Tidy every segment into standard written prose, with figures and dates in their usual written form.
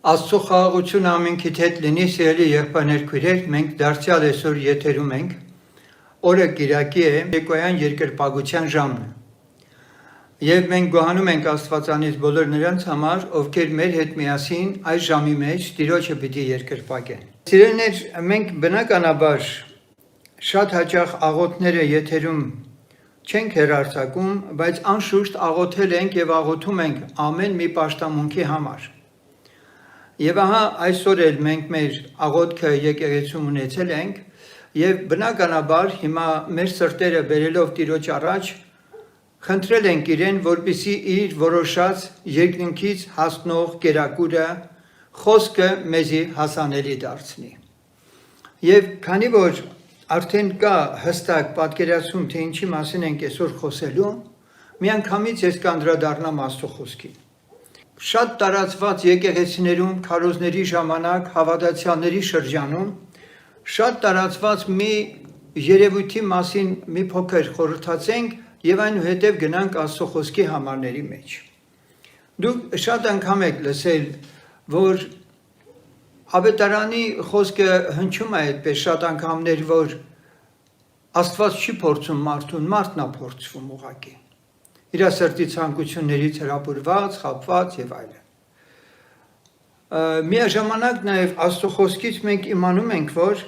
Աստծո խաղաղությունը ամենքիդ հետ լինի, սիրելի եղբայրներ, քույրեր, մենք դարձյալ այսօր եթերում ենք։ Օրը Կիրակի է, Երեկոյան երկրպագության ժամն է։ Եվ մենք գոհանում ենք Աստվածանից բոլոր նրանց համար, ովքեր մեր հետ միասին այս ժամի մեջ Տիրոջը պիտի երկրպագեն։ Սիրելիներ, մենք բնականաբար շատ հաճախ աղոթները եթերում չենք հեռարձակում, բայց անշուշտ աղոթել ենք եւ աղոթում ենք ամեն մի պաշտամունքի համար։ Եվ ահա այսօր էլ մենք մեր աղոթքը եկեղեցում ունեցել ենք եւ բնականաբար հիմա մեր սրտերը բերելով Տիրոջ առաջ խնդրել ենք իրեն, որպեսզի իր որոշած երկնքից հասնող կերակուրը խոսքը մեզի հասանելի դարձնի։ Եվ քանի որ արդեն կա հստակ պատկերացում, թե ինչի մասին ենք այսօր խոսելու, միանգամից ես կանդրադառնամ Աստծո խոսքին։ Շատ տարածված եկեղեցիներում քարոզների ժամանակ հավատացյալների շրջանում շատ տարածված մի երևույթի մասին մի փոքր խորհրդացենք եւ այնուհետեւ գնանք Աստծո խոսքի համարների մեջ։ Դուք շատ անգամ եք լսել, որ Ավետարանի խոսքը հնչում է այդպես շատ անգամներ, որ Աստված չի փորձում մարդուն, մարդն է փորձվում ուղղակի։ Իր սրտի ցանկություններից հրապուրված, խաբված եւ այլն։ Միաժամանակ նաեւ Աստծո խոսքից մենք իմանում ենք, որ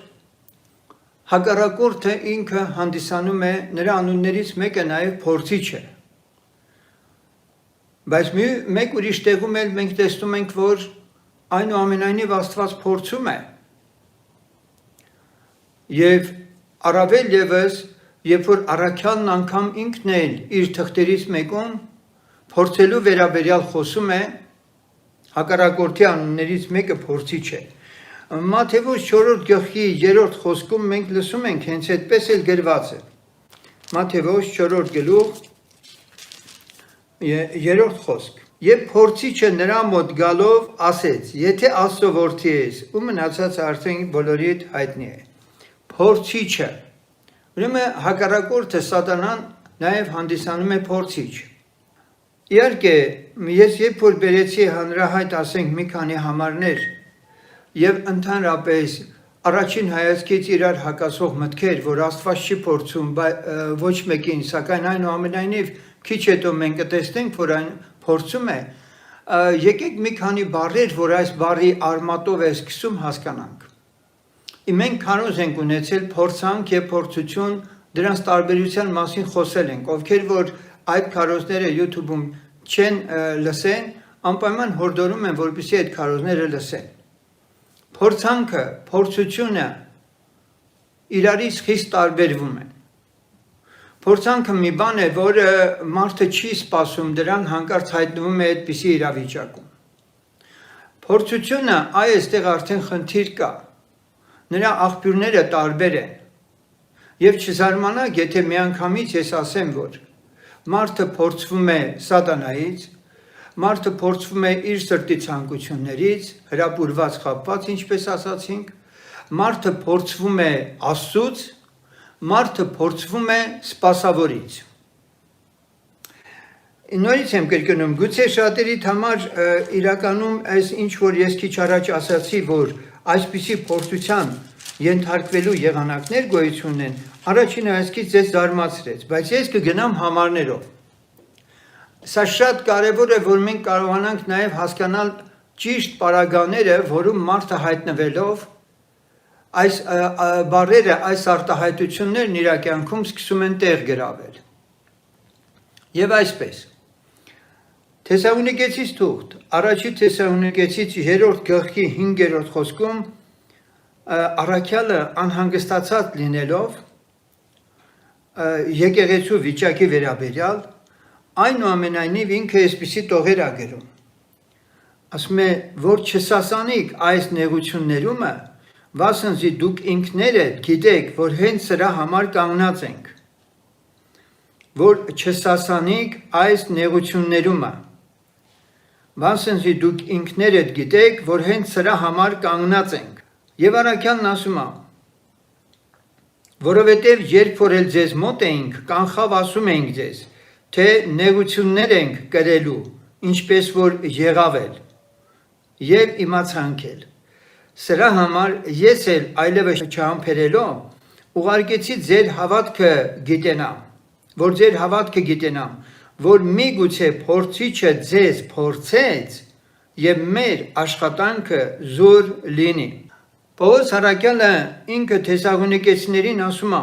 հակառակորդը ինքը հանդիսանում է նրա անուններից մեկը նաեւ փորձիչ է։ Բայց մեկ ուրիշ տեղում էլ մենք տեսնում ենք, որ այնուամենայնիվ Աստված փորձում է։ Եվ առավել եւս Երբ որ առաքյալն անգամ ինքն էլ իր թղթերից մեկում փորձելու վերաբերյալ խոսում է, հակառակորդի անուններից մեկը փորձիչ է։ Մատթեոս 4-րդ գլխի 3-րդ խոսքում մենք լսում ենք, հենց այդպես էլ գրված է։ Մատթեոս 4-րդ գլուխ 3-րդ խոսք։ Եվ փորձիչը նրա մոտ գալով ասեց. եթե Աստծո որդի ես, ու մնացածը արդեն բոլորիդ հայտնի է։ Փորձիչը Ուրեմն հակառակորդը Սատանան նաև հանդիսանում է փորձիչ։ Իհարկե, ես երբ որ բերեցի հանրահայտ ասենք մի քանի համարներ եւ ընդհանրապես առաջին հայացքից իրար հակասող մտքեր, որ Աստված չի փորձում ոչ մեկին, սակայն այնուամենայնիվ քիչ հետո մենք կտեսնենք, որ այն փորձում է, եկեք մի քանի բառեր, որ այս բառի արմատով է սկսում հասկանանք։ Մենք քարոզ ենք ունեցել փորձանք եւ փորձություն, դրանց տարբերության մասին խոսել ենք, ովքեր որ այդ քարոզները YouTube-ում չեն լսեն, անպայման հորդորում են, որպեսզի այդ քարոզները լսեն։ Փորձանքը, փորձությունը իրարից խիստ տարբերվում են։ Փորձանքը մի բան է, որը մարդը չի սպասում, դրան հանկարծ հայտնվում է այդպիսի իրավիճակում։ Փորձությունը այստեղ արդեն խնդիր կա։ Նրա աղբյուրները տարբեր են, եւ չզարմանաք, եթե միանգամից ես ասեմ, որ մարդը փորձվում է սատանայից, մարդը փորձվում է իր սրտի ցանկություններից, հրապուրված խաբված, ինչպես ասացինք, մարդը փորձվում է Աստծուց, մարդը փորձվում է սպասավորից։ Նորից եմ կրկնում, գուցե շատերիդ համար իրականում այս ինչ որ ես քիչ առաջ ասացի, որ այսպիսի փորձության ենթարկվելու եղանակներ գոյություն ունեն, առաջին հայացքից ձեզ զարմացրեց, բայց ես կգնամ համարներով։ Սա շատ կարևոր է, որ մենք կարողանանք նաև հասկանալ ճիշտ պարագաները, որում մարդը հայտնվելով այս բառերը, այս արտահայտություններն իր կյանքում սկսում են տեղ գրավել։ Եվ այսպես Թեսաղոնիկեցիս թուղթ, առաջի Թեսաղոնիկեցից 3-րդ գլխի 5-րդ խոսքում առաքյալը անհանգստացած լինելով եկեղեցու վիճակի վերաբերյալ, այնուամենայնիվ ինքը այսպիսի տողեր ա գրում։ Ասում է, որ չսասանիք այս նեղություններումը, վասնզի դուք ինքներդ գիտեք, որ հենց սրա համար կանգնած ենք։ Որ չսասանիք այս նեղություններումը, վասնզի դուք ինքներդ գիտեք, որ հենց սրա համար կանգնած ենք։ Եվ առաքյալն ասում է. որովհետև երբ որ էլ ձեզ մոտ էինք, կանխավ ասում էինք ձեզ, թե նեղություններ ենք կրելու, ինչպես որ եղավ էլ, եւ իմացանք էլ։ Սրա համար ես էլ այլևս չհամբերելով ուղարկեցի ձեր հավատքը գիտենամ, որ միգուցե փորձիչը ձեզ փորձեց եւ մեր աշխատանքը զուր լինի։ Պողոս Արաքյալը ինքը Թեսաղոնիկեցիներին ասում է.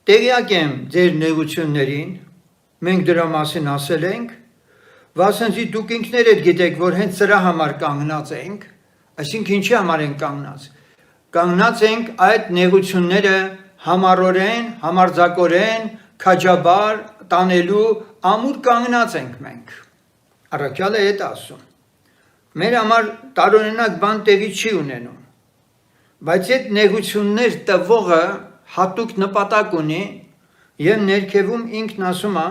«Տեղյակ եմ ձեր նեղություններին, մենք դրա մասին ասել ենք, վասնզի դուք ինքներդ գիտեք, որ հենց սրա համար կանգնած ենք, այսինքն ինչի համար ենք կանգնած։ Կանգնած ենք այդ նեղությունները համառորեն, համարձակորեն, քաջաբար տանելու ամուր կանգնած ենք մենք»։ Արաքյալը այդ ասում։ Մեր համար տարօրինակ բան տեղի չի ունենում, բայց այդ նեղություններ տվողը հատուկ նպատակ ունի եւ ներքևում ինքն ասում է,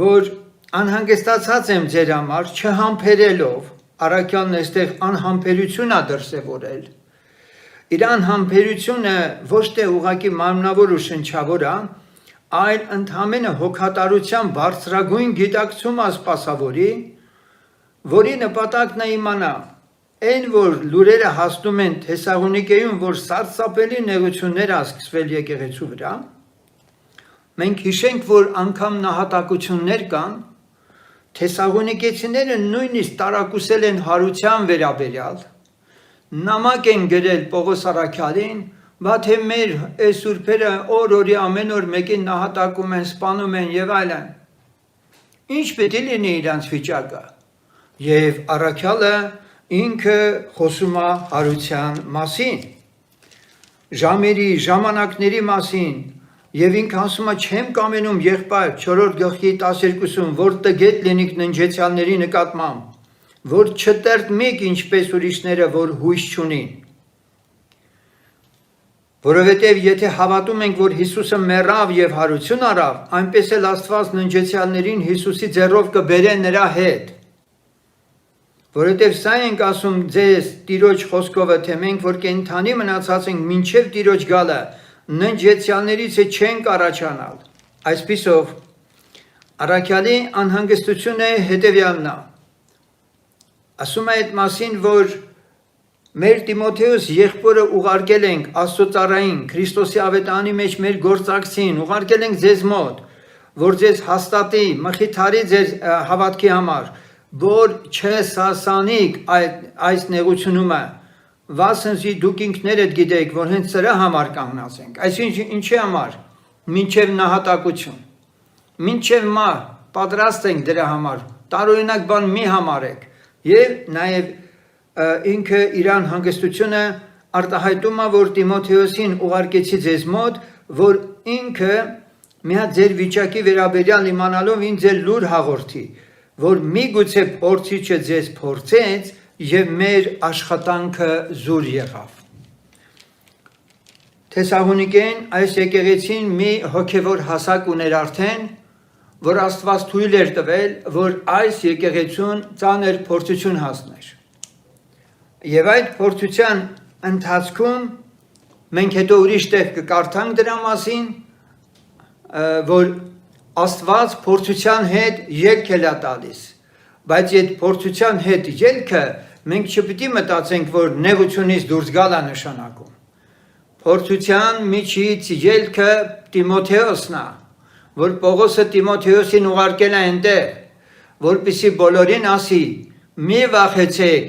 որ անհանգստացած եմ ձեր համար չհամբերելով, Արաքյալն այստեղ անհամբերություն է դրսևորել։ Իր անհամբերությունը ոչ թե ուղղակի մարմնավոր ու շնչավոր է, այլ ընդհանրապես հոգատարության բարձրագույն գիտակցում է սպասավորի, որի նպատակն է իմանա, այն որ լուրերը հասնում են Թեսաղոնիկեում, որ սարսափելի նեղություններ է սկսվել եկեղեցու վրա, մենք հիշենք, որ անգամ նահատակություններ կան, Թեսաղոնիկեցիները նույնիսկ տարակուսել են հարության վերաբերյալ, նամակ են գրել Պողոս Արաքյալին, բաթե մեր այս սուրբերը օր-օրի ամեն օր մեկին նահատակում են, սպանում են եւ այլն։ Ինչ պետք է լինի իրանց վիճակը։ Եվ Արաքյալը ինքը խոսում է հարության մասին, ժամերի, ժամանակների մասին, եւ ինքը ասում է չեմ կամենում եղբայր 4 գլխի 12-ում, որ տգետ լինիք ննջեցյալների նկատմամբ, որ չտրտմիկ ինչպես ուրիշները, որ հույս չունին։ Որովհետև եթե հավատում ենք, որ Հիսուսը մեռավ եւ հարություն առավ, այնպես էլ Աստված ննջեցյալներին Հիսուսի ձեռով կբերե նրա հետ։ Որովհետև սա ենք ասում ձեզ Տիրոջ խոսքովը, թե մենք որ կենդանի մնացած ենք մինչև Տիրոջ գալը, ննջեցյալներից չենք առաջանալ։ Այսպիսով Արաքյալի անհանգստությունը հետևյալն է։ Ասում է այդ մասին, որ մեր Տիմոթեոս եղբորը ուղարկել ենք Աստծոծառային Քրիստոսի ավետարանի մեջ մեր գործակցին, ուղարկել ենք ձեզ մոտ, որ ձեզ հաստատի, մխիթարի ձեր հավատքի համար, որ չսասանիք այս նեղությունումը, վասնզի դուք ինքներդ գիտեք, որ հենց սրա համար կանգնած ենք։ Այսինքն ինչի համար, մինչև նահատակություն, մինչև մահ պատրաստ ենք դրա համար, տարօրինակ բան մի համարեք, եւ նաեւ ինքը իրան հանգստությունը արտահայտում է, որ Տիմոթեոսին ուղարկեցի ձեզ մոտ, որ ինքը մի հատ ձեր վիճակի վերաբերյալ իմանալով ինձ ձեր լուր հաղորդի, որ միգուցե փորձիչը ձեզ փորձեց եւ մեր աշխատանքը զուր եղավ։ Թեսաղոնիկեն այս եկեղեցին մի հոգևոր հասակ ուներ արդեն, որ Աստված թույլ էր տվել, որ այս եկեղեցուն ծանր փորձություն հասներ։ Եվ այդ փորձության ընթացքում մենք հետո ուրիշ տեղ կկարդանք դրա մասին, որ Աստված փորձության հետ ելք է տալիս, բայց այդ փորձության հետ ելքը մենք չպիտի մտածենք, որ նեղությունից դուրս գալ է նշանակում։ Փորձության միջից ելքը Տիմոթեոսն է, որ Պողոսը Տիմոթեոսին ուղարկել է այնտեղ, որպեսզի բոլորին ասի. մի վախեցեք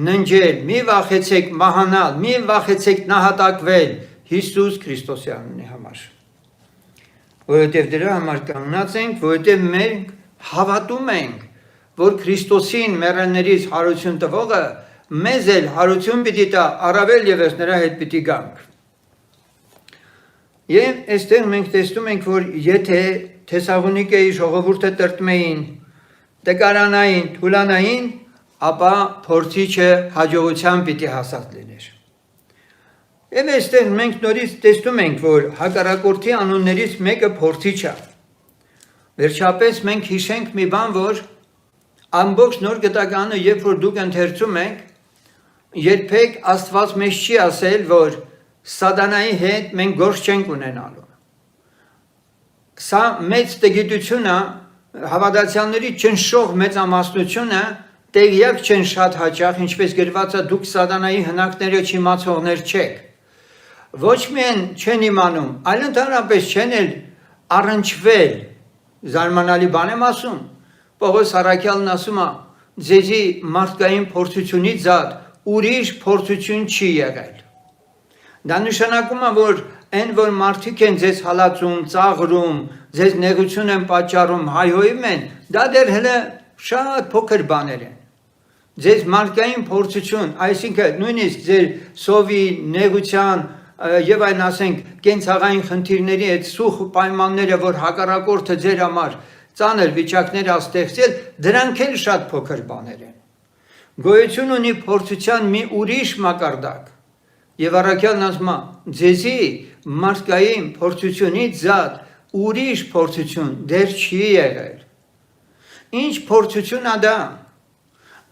ննջել, մի վախեցեք մահանալ, մի վախեցեք նահատակվել Հիսուս Քրիստոսի անունի համար։ Որովհետև դրա համար կանգնած ենք, որովհետև մենք հավատում ենք, որ Քրիստոսին մեռելներից հարություն տվողը մեզ էլ հարություն պիտի տա, առավել ևս նրա հետ պիտի գանք։ Եվ այստեղ մենք տեսնում ենք, որ եթե Թեսաղոնիկեի ժողովուրդը տրտմեին, տկարանային, թուլանային, ապա փորձիչը հաջողության պիտի հասած լիներ։ Եվ այստեղ մենք նորից տեսնում ենք, որ հակառակորդի անուններից մեկը փորձիչ է։ Վերջապես մենք հիշենք մի բան, որ ամբողջ նոր գտականը, երբ որ դուք ընթերցում եք, երբեք Աստված մեզ չի ասել, որ Սատանայի հետ մենք գործ չենք ունենալու։ Սա մեծ տգիտությունը, հավատացյալների ճնշող մեծամասնությունը տեղյակ չեն շատ հաճախ, ինչպես գրված է, դուք սատանայի հնակները չիմացողներ չեք։ Ոչ միայն չեն իմանում, այլ ընդհանրապես չեն էլ առնչվել, զարմանալի բան եմ ասում, Պողոս առաքյալն ասում է, ձեզի մարդկային փորձությունից զատ ուրիշ փորձություն չի եղել։ Դա նշանակում է, որ այն որ մարդիկ են ձեզ հալածում, ծաղրում, ձեզ նեղություն են պատճառում, հայհոյում են, դա դեռ հələ շատ փոքր բաներ են։ Ձեզ մարդկային փորձություն, այսինքն նույնիսկ ձեր սովի, նեղության եւ այն ասենք կենցաղային խնդիրների այդ սուխ պայմանները, որ հակառակորդը ձեր համար ծանր վիճակներ է ստեղծել, դրանք էլ շատ փոքր բաներ են։ Գոյություն ունի փորձության մի ուրիշ մակարդակ։ Եվ առաքյալն ասում է, ձեզի մարդկային փորձությունից զատ ուրիշ փորձություն դեռ չի եղել։ Ինչ փորձություն է դա։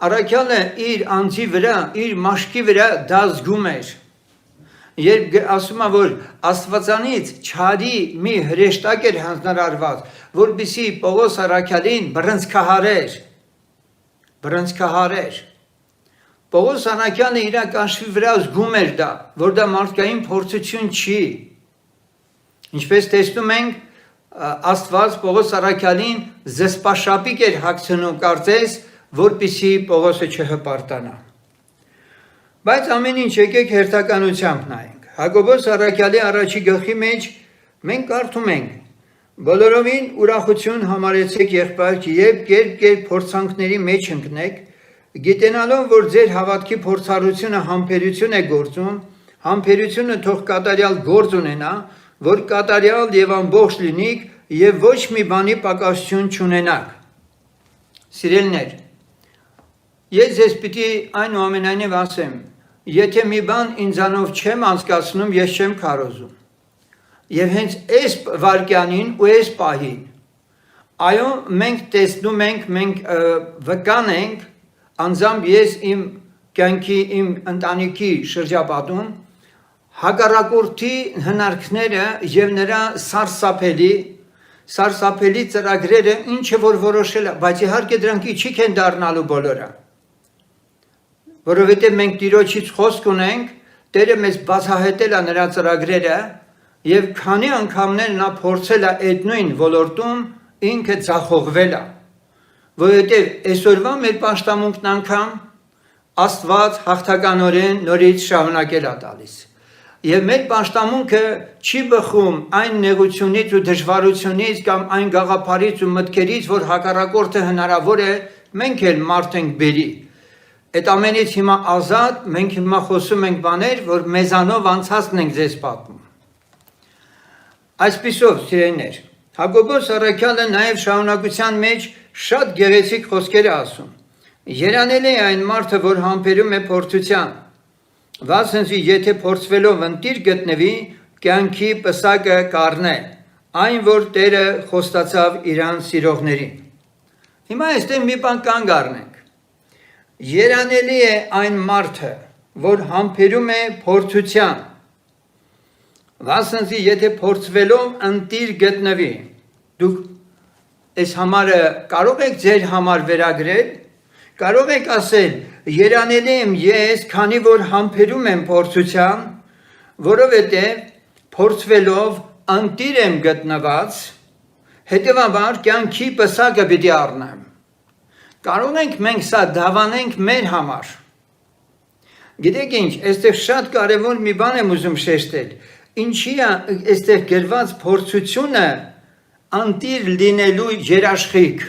Առաքյալը իր անձի վրա, իր մաշկի վրա դա զգում էր։ Երբ ասում է, որ Աստվածանից չարի մի հրեշտակ էր հանձնարարված, որպեսզի Պողոս առաքյալին բռնցքահարեր։ Պողոս առաքյալը իր կաշվի վրա զգում էր դա, որ դա մարդկային փորձություն չի։ Ինչպես տեսնում ենք, Աստված Պողոս առաքյալին զսպաշապիկ էր հագցնում կարծես, որպեսզի Պողոսը չհպարտանա։ Բայց ամեն ինչ եկեք հերթականությամբ նայենք։ Հակոբոս առաքյալի առաջի գլխի մեջ մենք կարդում ենք. բոլորովին ուրախություն համարեցեք եղբայրք, երբ կերպ փորձանքների մեջ ընկնեք, գիտենալով, որ ձեր հավատքի փորձառությունը համբերություն է գործում, համբերությունը թող կատարյալ գործ ունենա, որ կատարյալ եւ ամբողջ լինիք եւ ոչ մի բանի պակասություն չունենաք։ Սիրելիներ, ես ձեզ պիտի այնուամենայնիվ ասեմ, եթե մի բան ինձանով չեմ անցկացնում, ես չեմ քարոզում։ Եվ հենց այս վարքյանին ու այս պահին, այո, մենք տեսնում ենք, մենք վկան ենք, անձամբ ես իմ կյանքի, իմ ընտանիքի շրջապատում, հակառակորդի հնարքները եւ նրա սարսափելի ծրագրերը ինչը որ որոշել է, բայց իհարկե դրանք իջիկ են դառնալու բոլորը։ Որովհետև մենք Տիրոջից խոսք ունենք, Տերը մեզ բացահայտել է նրա ծրագրերը եւ քանի անգամներ նա փորձել է այդ նույն ոլորտում ինքը ցախողվել է։ Որովհետև այսօրվա մեր պաշտամունքն անգամ Աստված հաղթականորեն նորից շարունակել է տալիս։ Եվ մեր պաշտամունքը չի բխում այն նեղությունից ու դժվարությունից կամ այն գաղափարից ու մտքերից, որ հակառակորդը հնարավոր է մենք էլ մարդ ենք բերի։ Այդ ամենից հիմա ազատ, մենք հիմա խոսում ենք բաներ, որ մեզանով անցածն ենք ձեզ պատմում։ Այսպիսով, սիրելիներ, Հակոբոս առաքյալը նաև շարունակության մեջ շատ գեղեցիկ խոսքեր է ասում։ Երանել է այն մարդը, որ համբերում է փորձության, վասնզի եթե փորձվելով ընտիր գտնվի, կյանքի պսակը կառնե, այն որ Տերը խոստացավ իրան սիրողներին։ Հիմա այստեղ մի բան կանգ առնենք։ Երանելի է այն մարդը, որ համբերում է փորձության, վասնզի եթե փորձվելով ընտիր գտնվի, դուք այս համարը կարող եք ձեր համար վերագրել, կարող եք ասել, երանելի եմ ես, քանի որ համբերում եմ փորձության, որովհետև փորձվելով ընտիր եմ գտնված, հետևաբար կյանքի պսակը պիտի առնեմ։ Կարող ենք մենք սա դավանենք մեր համար։ Գիտեք ինչ, այստեղ շատ կարևոր մի բան եմ ուզում շեշտել։ Ինչի է այստեղ գրված փորձությունը ընտիր լինելու երաշխիք։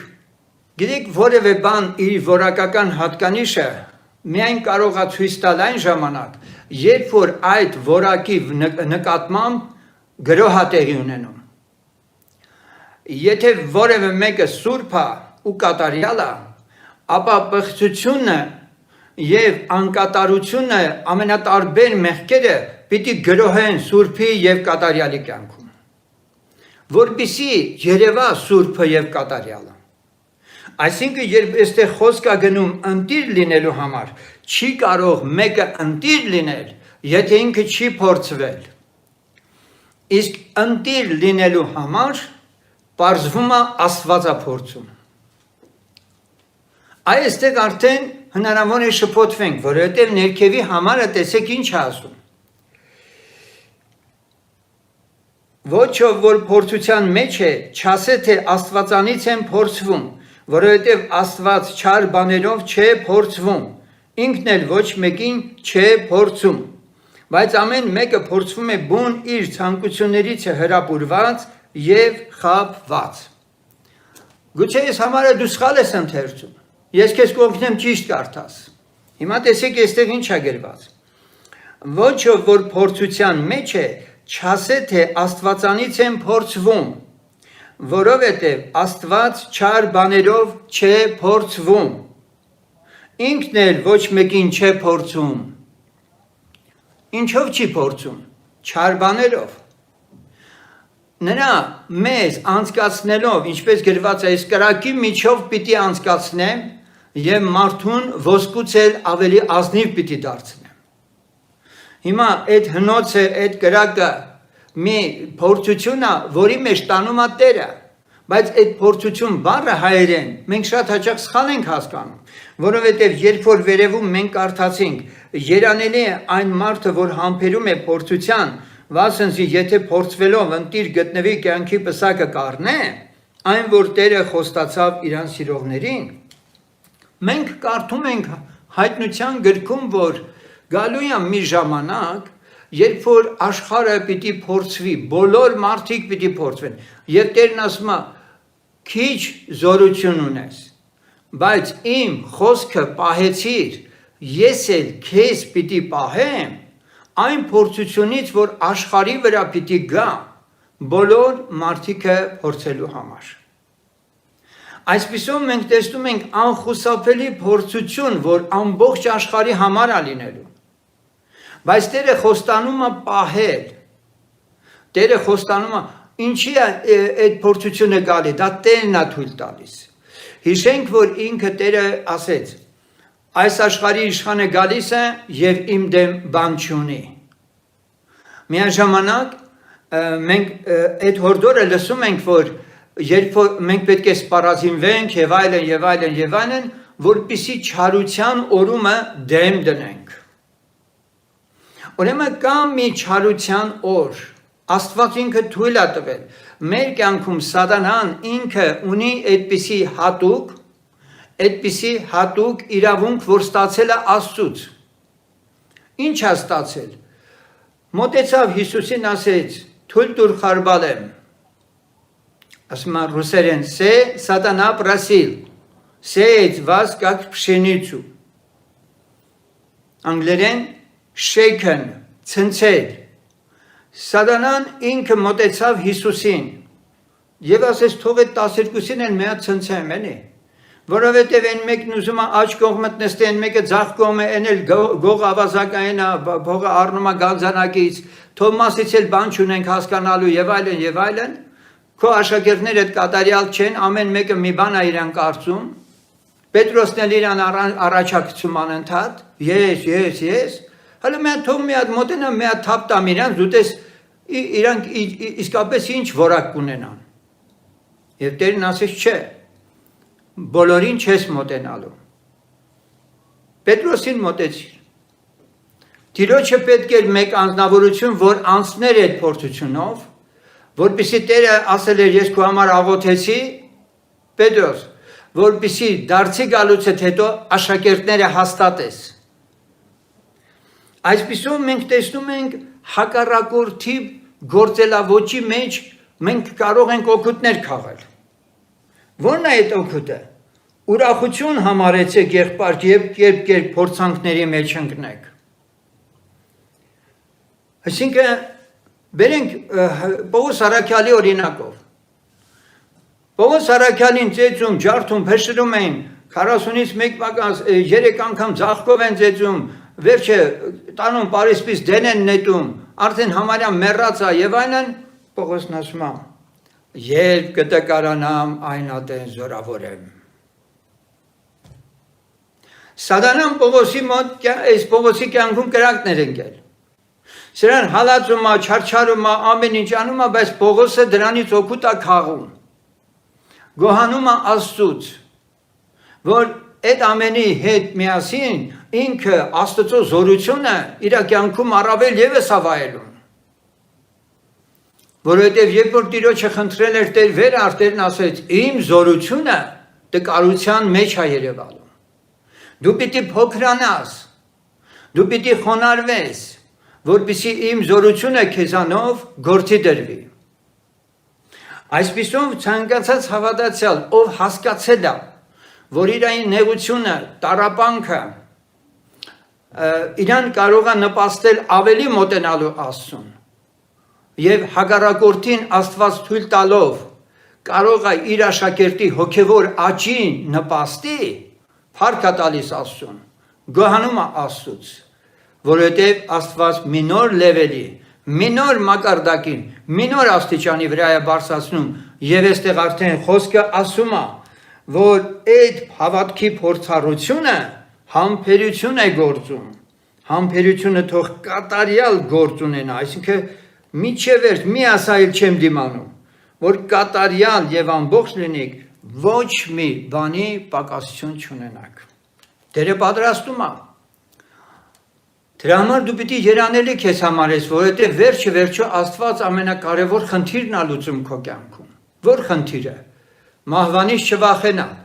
Գիտեք, որևէ բան իր որակական հատկանիշը միայն կարող է ցույց տալ այն ժամանակ, երբ որ այդ որակի նկատմամբ գրոհ տեղի ունենում։ Եթե որևէ մեկը սուրբ է ու կատարյալ է, ապա պղծությունը եւ անկատարությունը ամենատարբեր մեղքերը պիտի գրոհեն սուրբի եւ կատարյալի կյանքում, որպեսզի երևա սուրբը եւ կատարյալը։ Այսինքն, երբ այստեղ խոսք է գնում ընտիր լինելու համար, չի կարող մեկը ընտիր լինել, եթե ինքը չի փորձվել։ Իսկ ընտիր լինելու համար պարզվում է աստվածափորձում։ Այստեղ արդեն հնարավոր է շփոթվենք, որովհետև ներքևի համարը տեսեք ինչ ասում։ Ոչ ով որ փորձության մեջ է, չասե թե Աստվածանից եմ փորձվում, որովհետև Աստված չար բաներով չէ փորձվում, ինքն էլ ոչ մեկին չէ փորձում, բայց ամեն մեկը փորձվում է բուն իր ցանկություններից հրապուրված եւ խաբված։ Գուցե այս համարը դու սխալ ես ընթերցում, ես քեզ կօգնեմ ճիշտ կարդաս։ Հիմա տեսեք այստեղ ինչ է գրված։ Ոչ ով որ փորձության մեջ է, չասե թե Աստվածանից եմ փորձվում, որովհետև Աստված չար բաներով չէ փորձվում, ինքն էլ ոչ մեկին չէ փորձում։ Ինչով չի փորձում, չար բաներով։ Նրա մեզ անցկացնելով, ինչպես գրված է, այս կրակի միջով պիտի անցկացնեմ եւ մարդուն ոսկուց էլ ավելի ազնիվ պիտի դարձնեմ։ Հիմա այդ հնոցը, այդ կրակը մի փորձություն է, որի մեջ տանում է Տերը, բայց այդ փորձություն բառը հայերեն մենք շատ հաճախ սխալ ենք հասկանում, որովհետև երբ որ վերևում մենք կարդացինք, երանելի է այն մարդը, որ համբերում է փորձության, վասնզի եթե փորձվելով ընտիր գտնվի կյանքի պսակը կառնե, այն որ Տերը խոստացավ իրան սիրողներին, մենք կարդում ենք հայտնության գրքում, որ գալու է մի ժամանակ, երբ որ աշխարհը պիտի փորձվի, բոլոր մարդիկ պիտի փորձվեն, եւ Տերն ասում է, քիչ զորություն ունես, բայց իմ խոսքը պահեցիր, ես էլ քեզ պիտի պահեմ, այն փորձությունից, որ աշխարհի վրա պիտի գա, բոլոր մարդիկը փորձելու համար։ Այսպիսով մենք տեսնում ենք անխուսափելի փորձություն, որ ամբողջ աշխարհի համար է լինելու։ Բայց Տերը խոստանում է պահել։ Տերը խոստանում է, ինչի է այդ փորձությունը գալի, դա Տերն է թույլ տալիս։ Հիշենք, որ ինքը Տերը ասեց. այս աշխարհի իշխանը գալիս է եւ իմ դեմ բան չունի։ Միաժամանակ մենք այդ հորդորը լսում ենք, որ երբ որ մենք պետք է սպառազինվենք եւ այլն եւ այլն եւ այլն, որպեսզի չարության օրումը դեմ դնենք։ Ուրեմն կա մի չարության օր, Աստված ինքը թույլ է տվել։ Մեր կյանքում Սատանան ինքը ունի այդպիսի հատուկ իրավունք, որ ստացել է Աստծուց։ Ինչ է ստացել։ Մոտեցավ Հիսուսին ասեց. թույլ տուր խարբալեմ։ Ասում է ռուսերեն, սատանա պրասիլ, սեյց вас как пшеницу։ Անգլերեն shaken, ցնցել։ Սատանան ինքը մոտեցավ Հիսուսին եւ ասեց թող այդ 12-ին էլ մի հատ ցնցեմ, էլի։ Որովհետև այն մեկն ուզում է աջ կողմը նստի, այն մեկը ձախ կողմը, այն էլ գող ավազակային է, փողը առնում է գանձանակից, Թոմասից էլ բան չունենք հասկանալու եւ այլն, քո աշակերտները կատարյալ չեն, ամեն մեկը մի բան է իրան կարծում, Պետրոսն էլ իրան առաջակցում անընդհատ, ես, հələ մի հատ թող մի հատ մոտենա, մի հատ թափ տամ իրան, զուտես իրանք իսկապես ինչ որակ կունենան։ Եվ Տերն ասեց չէ, բոլորին չես մոտենալու։ Պետրոսին մոտեցիր։ Տիրոջը պետք էր մեկ անձնավորություն, որ անցներ այդ փորձությունով, որպեսզի Տերը ասել էր ես քո համար աղոթեցի, Պետրոս, որպեսզի դարձի գալուց հետո աշակերտները հաստատես։ Այսպիսով մենք տեսնում ենք հակառակորդի գործելավոճի մեջ մենք կարող ենք օգուտներ քաղել։ Ո՞րն է այդ օգուտը։ Ուրախություն համարեցեք եղբայր, երբ փորձանքների մեջ ընկնեք։ Այսինքն բերենք Պողոս Արաքյալի օրինակով։ Պողոս Արաքյալին ծեծում, ջարդում, փշրում էին 40-ից 3 անգամ ձախկով են ծեծում, վերջը տանում Պարիսպից դեն են նետում, արդեն համարյա մեռած է եւ այլն, Պողոսն ասում է. երբ կտկարանամ այն ատեն զորավորեմ։ Սատանան Պողոսի մոտ այս Պողոսի կյանքում կրակներ ընկել։ Սրան հալածում է, չարչարում է, ամեն ինչ անում է, բայց Պողոսը դրանից օգուտ է քաղում։ Գոհանում է Աստծուց, որ այդ ամենի հետ միասին ինքը Աստծո զորությունը իր կյանքում առավել եւս ավայելում։ Որովհետև երբ որ Տիրոջը խնդրել էր Տեր վեր արտերն ասեց իմ զորությունը տկարության մեջ է երևալու։ Դու պիտի փոքրանաս, դու պիտի խոնարհվես, որպեսզի իմ զորությունը քեզանով գործի դրվի։ Այսպիսով ցանկացած հավատացյալ, ով հասկացել է, որ իր նեղությունը, տառապանքը իրան կարող է նպաստել ավելի մոտենալու Աստծուն եւ հակառակորդին Աստված թույլ տալով կարող է իր աշակերտի հոգեվոր աճին նպաստի, փառք է տալիս Աստծուն, գոհանում է Աստծուց, որովհետեւ Աստված մի նոր լեվելի, մի նոր մակարդակին, մի նոր աստիճանի վրա է բարձրացնում եւ այստեղ արդեն խոսքը ասում է, որ այդ հավատքի փորձառությունը համբերություն է գործում, համբերությունը թող կատարյալ գործ ունենա, այսինքն միջև վերջ մի ասայլ չեմ դիմանում, որ կատարյալ եւ ամբողջ լինեք, ոչ մի բանի պակասություն չունենաք։ Տերը պատրաստում է։ Դրա համար դու պիտի երանելի քեզ համարես, որովհետեւ վերջը Աստված ամենակարևոր խնդիրն է լուծում քո կյանքում։ Որ խնդիրը։ Մահվանից չվախենալ։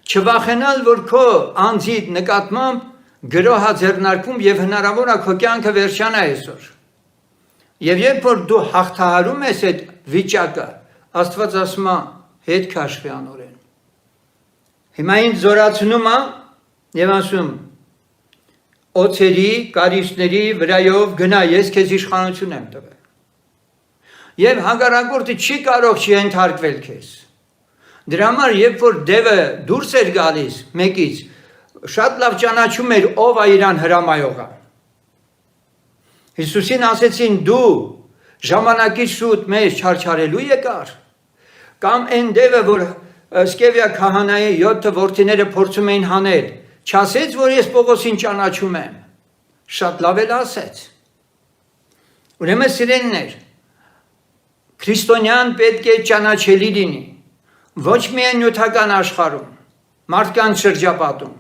Չվախենալ, որ քո անձիդ նկատմամբ գրոհ է ձեռնարկվում եւ հնարավոր է քո կյանքը վերջանա այսօր։ Եվ երբ որ դու հաղթահարում ես այդ վիճակը, Աստված ասում է հետ քաշվի անորեն։ Հիմա ինձ զորացնում է եւ ասում օծերի, կարիճների վրայով գնա, ես քեզ իշխանություն եմ տվել։ Եվ հակառակորդը չի կարող չենթարկվել քեզ։ Դրա համար երբ որ դևը դուրս էր գալիս մեկից, շատ լավ ճանաչում էր ով է իրան հրամայողը։ Հիսուսին ասեցին դու ժամանակից շուտ մեզ չարչարելու եկար, կամ այն դևը, որ Սկևիա քահանայի 7 որդիները փորձում էին հանել, չասեց, որ ես Պողոսին ճանաչում եմ, շատ լավ էլ ասեց։ Ուրեմն սիրելիներ, քրիստոնյան պետք է ճանաչելի լինի, ոչ միայն նյութական աշխարհում, մարդկանց շրջապատում,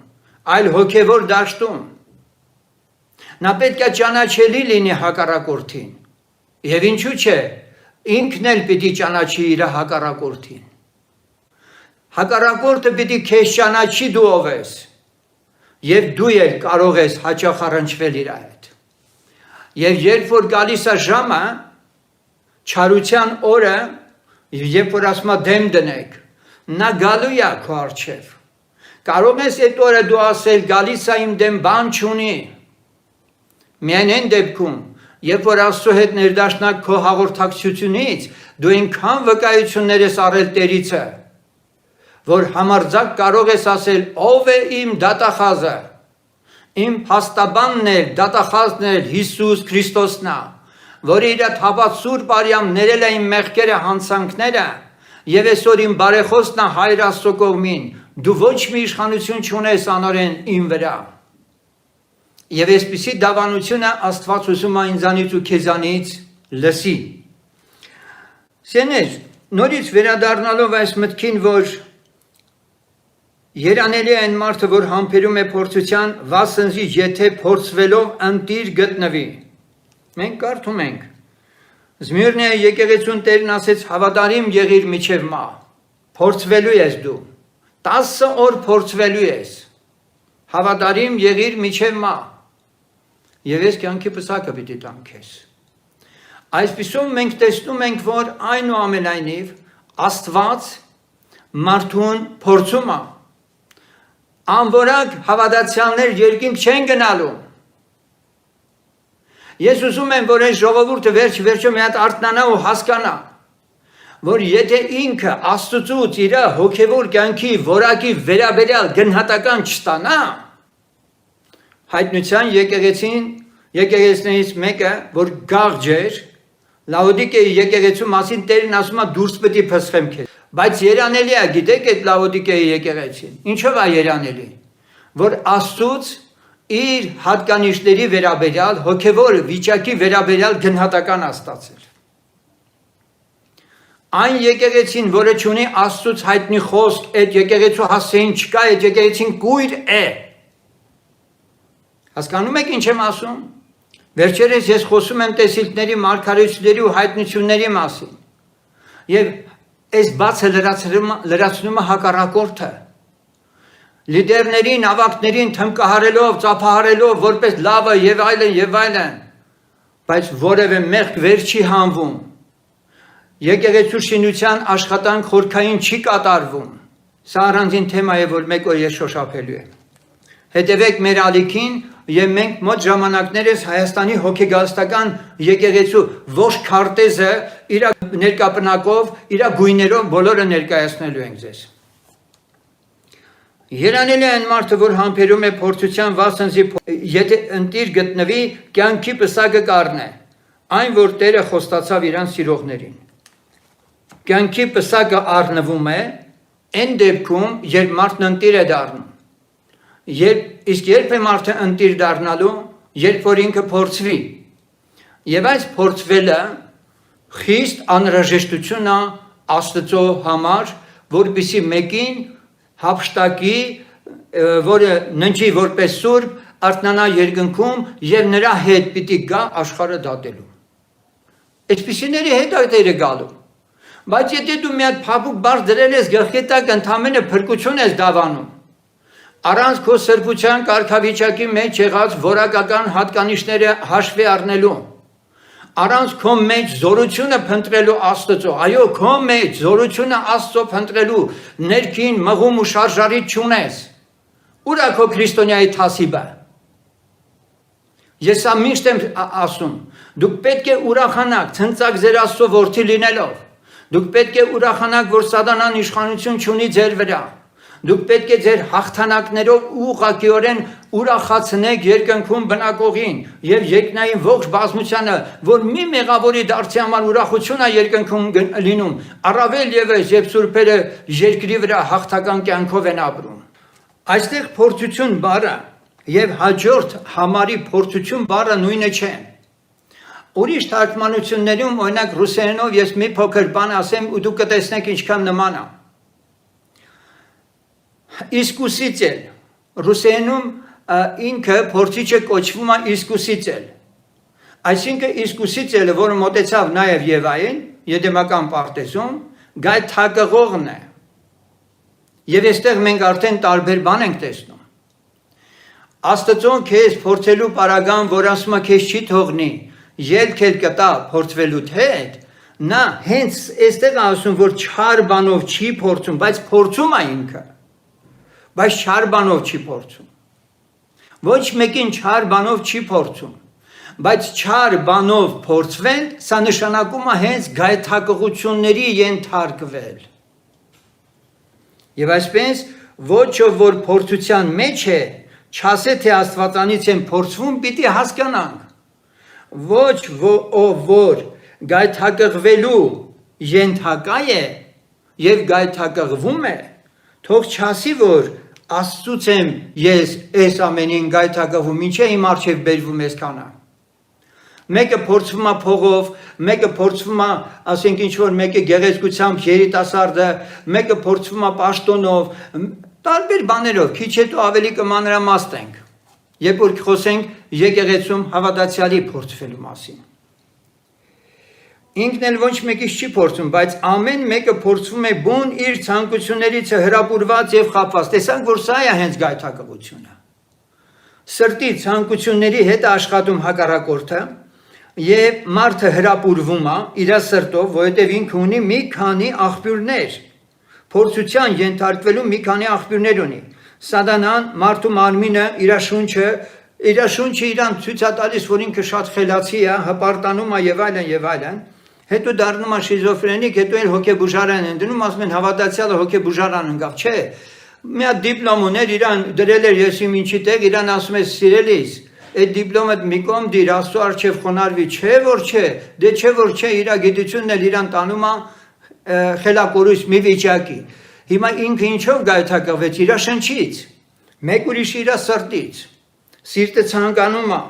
այլ հոգևոր դաշտում։ Նա պետք է ճանաչելի լինի հակառակորդին, եւ ինչու՞ չէ, ինքն էլ պիտի ճանաչի իր հակառակորդին։ Հակառակորդը պիտի քեզ ճանաչի դու ով ես, եւ դու էլ կարող ես հաճախ առնչվել իր հետ։ Եվ երբ որ գալիս է ժամը, չարության օրը, երբ որ ասում է դեմ դնեք, նա գալու է քո առջև։ Կարող ես այդ օրը դու ասել գալիս է իմ դեմ բան չունի։ Միայն այն դեպքում, երբ որ Աստծո հետ ներդաշնակ քո հաղորդակցությունից, դու այնքան վկայություններ ես առել Տերիցը, որ համարձակ կարող ես ասել ով է իմ դատախազը, իմ փաստաբանն է, դատախազն է Հիսուս Քրիստոսն է, որ իր թափած սուրբ արյամբ ներել է իմ մեղքերը, հանցանքները, եւ այսօր իմ բարեխոսն է Հայր Աստծո կողմին, դու ոչ մի իշխանություն չունես անորեն իմ վրա։ Եվ այսպիսի դավանությունը Աստված ուզում է ինձանից ու քեզանից լսի։ Սեներ, նորից վերադառնալով այս մտքին, որ երանելի է այն մարդը, որ համբերում է փորձության, վասնզի եթե փորձվելով ընտիր գտնվի։ Մենք կարդում ենք. Զմիրնե եկեղեցուն Տերն ասեց հավատարիմ եղիր միջև մահ, փորձվելու ես դու, 10 օր փորձվելու ես, հավատարիմ եղիր միջև մահ, եւ ես կյանքի պսակը պիտի տամ քեզ։ Այսպիսով մենք տեսնում ենք, որ այնուամենայնիվ Աստված մարդուն փորձում է, անորակ հավատացյալներ երկինք չեն գնալու։ Ես ուզում եմ, որ այս ժողովուրդը վերջ-վերջո մի հատ արթնանա ու հասկանա, որ եթե ինքը Աստծուց իր հոգևոր կյանքի որակի վերաբերյալ գնահատական չստանա, հայտնության եկեղեցիներից մեկը, որ գաղջ էր, Լաոդիկեի եկեղեցու մասին Տերն ասում է դուրս պետք է փսխեմ քեզ։ Բայց երանելի է, գիտեք այդ Լաոդիկեի եկեղեցին։ Ինչով է երանելի, որ Աստծուց իր հատկանիշների վերաբերյալ, հոգևոր վիճակի վերաբերյալ գնահատական է ստացել։ Այն եկեղեցին, որը չունի Աստծուց հայտնի խոսք, այդ եկեղեցու հասցեին չկա, այդ եկեղեցին կույր է։ Հասկանում եք ինչ եմ ասում։ Վերջերս ես խոսում եմ տեսիլքների, մարգարեությունների ու հայտնությունների մասին։ Եվ այս բացը լրացնում է հակառակորդը։ Լիդերներին, ավակներին թմկահարելով, ծափահարելով, որպես լավը եւ այլն, բայց որևէ մեղք վեր չի հանվում։ Եկեղեցու շինության աշխատանք խորքային չի կատարվում։ Սա առանձին թեմա է, որ մեկ օր ես շոշափելու եմ։ Հետևեք մեր ալիքին եւ մենք մոտ ժամանակներս Հայաստանի հոգեգաստական եկեղեցու ողջ քարտեզը իր ներկապնակով, իր գույներով բոլորը ներկայացնելու ենք ձեզ։ Երանելի այն մարդը, որ համբերում է փորձության վասնզի, եթե ընտիր գտնվի, կյանքի պսակը կառնե, այն որ Տերը խոստացավ իրան սիրողներին։ Կյանքի պսակը առնվում է այն դեպքում, երբ մարդն ընտիր է դառնում։ Իսկ երբ է մարդը ընտիր դառնալու, երբ որ ինքը փորձվի։ Եվ այս փորձվելը խիստ անհրաժեշտություն է Աստծո համար, որպեսզի մեկին հափշտակի, որը ննջի որպես սուրբ, արթնանա երկնքում եւ նրա հետ պիտի գա աշխարհը դատելու։ Այսպիսիների հետ է Տերը գալու։ Բայց եթե դու մի հատ փափուկ բարձ դրել ես գլխի տակ, ընդամենը փրկություն ես դավանում, առանց քո սրբության կարգավիճակի մեջ եղած որակական հատկանիշները հաշվի առնելու, առանց քո մեջ զորությունը փնտրելու Աստծո, այո, քո մեջ զորությունը Աստծո փնտրելու ներքին մղում ու շարժարիչ չունես, ուր է քո քրիստոնյայի թասիբը։ Ես սա միշտ եմ ասում, դուք պետք է ուրախանաք ցնծակ ձեր Աստծո որդի լինելով, դուք պետք է ուրախանաք, որ սատանան իշխանություն չունի ձեր վրա, դուք պետք է ձեր հաղթանակներով ուղղակիորեն ուրախացնեք երկնքում բնակողին եւ երկնային ողջ բազմությանը, որ մի մեղավորի դարձի համար ուրախություն է երկնքում լինում, առավել եւս երբ սուրբերը երկրի վրա հաղթական կյանքով են ապրում։ Այստեղ փորձություն բառը եւ հաջորդ համարի փորձություն բառը նույնը չեն։ Ուրիշ թարգմանություններում, օրինակ ռուսերենով ես մի փոքր բան ասեմ ու դուք կտեսնեք ինչքան նման է։ Իսկուսիցել, ռուսերենում ինքը փորձիչը կոչվում է իսկուսիցել։ Այսինքն իսկուսիցելը, որը մոտեցավ նաև Եվային, Եդեմական պարտեզում, գայթակղողն է։ Եվ այստեղ մենք արդեն տարբեր բան ենք տեսնում։ Աստծոն քեզ փորձելու պարագան, որ ասում է քեզ չի թողնի, ելք էլ կտա փորձվելուց հետ, նա հենց այստեղ ասում, որ չար բանով չի փորձում, բայց փորձում է ինքը։ Բայց չար բանով չի փորձում։ Ոչ մեկին չար բանով չի փորձում, բայց չար բանով փորձվեն, սա նշանակում է հենց գայթակղությունների ենթարկվել։ Եվ այսպես ոչ ով որ փորձության մեջ է, չասե թե Աստվածանից են փորձվում, պիտի հասկանանք։ Ոչ ով որ գայթակղվելու ենթակա է եւ գայթակղվում է, թող չասի որ Աստծուց եմ ես այս ամենին գայթակղվում, ինչ է իմ առջև բերվում այսքանը։ Մեկը փորձվում է փողով, մեկը փորձվում է, ասենք ինչ որ մեկը գեղեցկությամբ երիտասարդը, մեկը փորձվում է պաշտոնով, տարբեր բաներով, քիչ հետո ավելի կմանրամասնենք, երբ որ խոսենք եկեղեցում հավատացյալի փորձվելու մասին։ Ինքն էլ ոչ մեկից չի փորձում, բայց ամեն մեկը փորձվում է բուն իր ցանկություններից հրապուրված եւ խաբված։ Տեսանք, որ սա է հենց գայթակղությունը։ Սրտի ցանկությունների հետ աշխատում հակառակորդը եւ մարդը հրապուրվում է իր սրտով, որովհետեւ ինքը ունի մի քանի աղբյուրներ։ Փորձության ենթարկվելու մի քանի աղբյուրներ ունի։ Սատանան մարդու մարմինը իր շունչը իրան ցույց է տալիս, որ ինքը շատ խելացի է, հպարտանում է եւ այլն։ Հետո դառնում է շիզոֆրենիկ, հետո էլ հոգեբուժարան են դնում, ասում են հավատացյալը հոգեբուժարան ընկավ, չէ։ Մի հատ դիպլոմ ուներ, իրան դրել էր ես իմ ինչի տեղ, իրան ասում է սիրելիս, այդ դիպլոմը մի կողմ դիր, Աստծո առջև խոնարհվի, չէ որ չէ, դե չէ որ չէ, իր գիտությունն էլ իրան տանում է խելակորույս մի վիճակի։ Հիմա ինքը ինչով գայթակղվեց իր շնչից, մեկ ուրիշ իր սրտից, սիրտը ցանկանում է,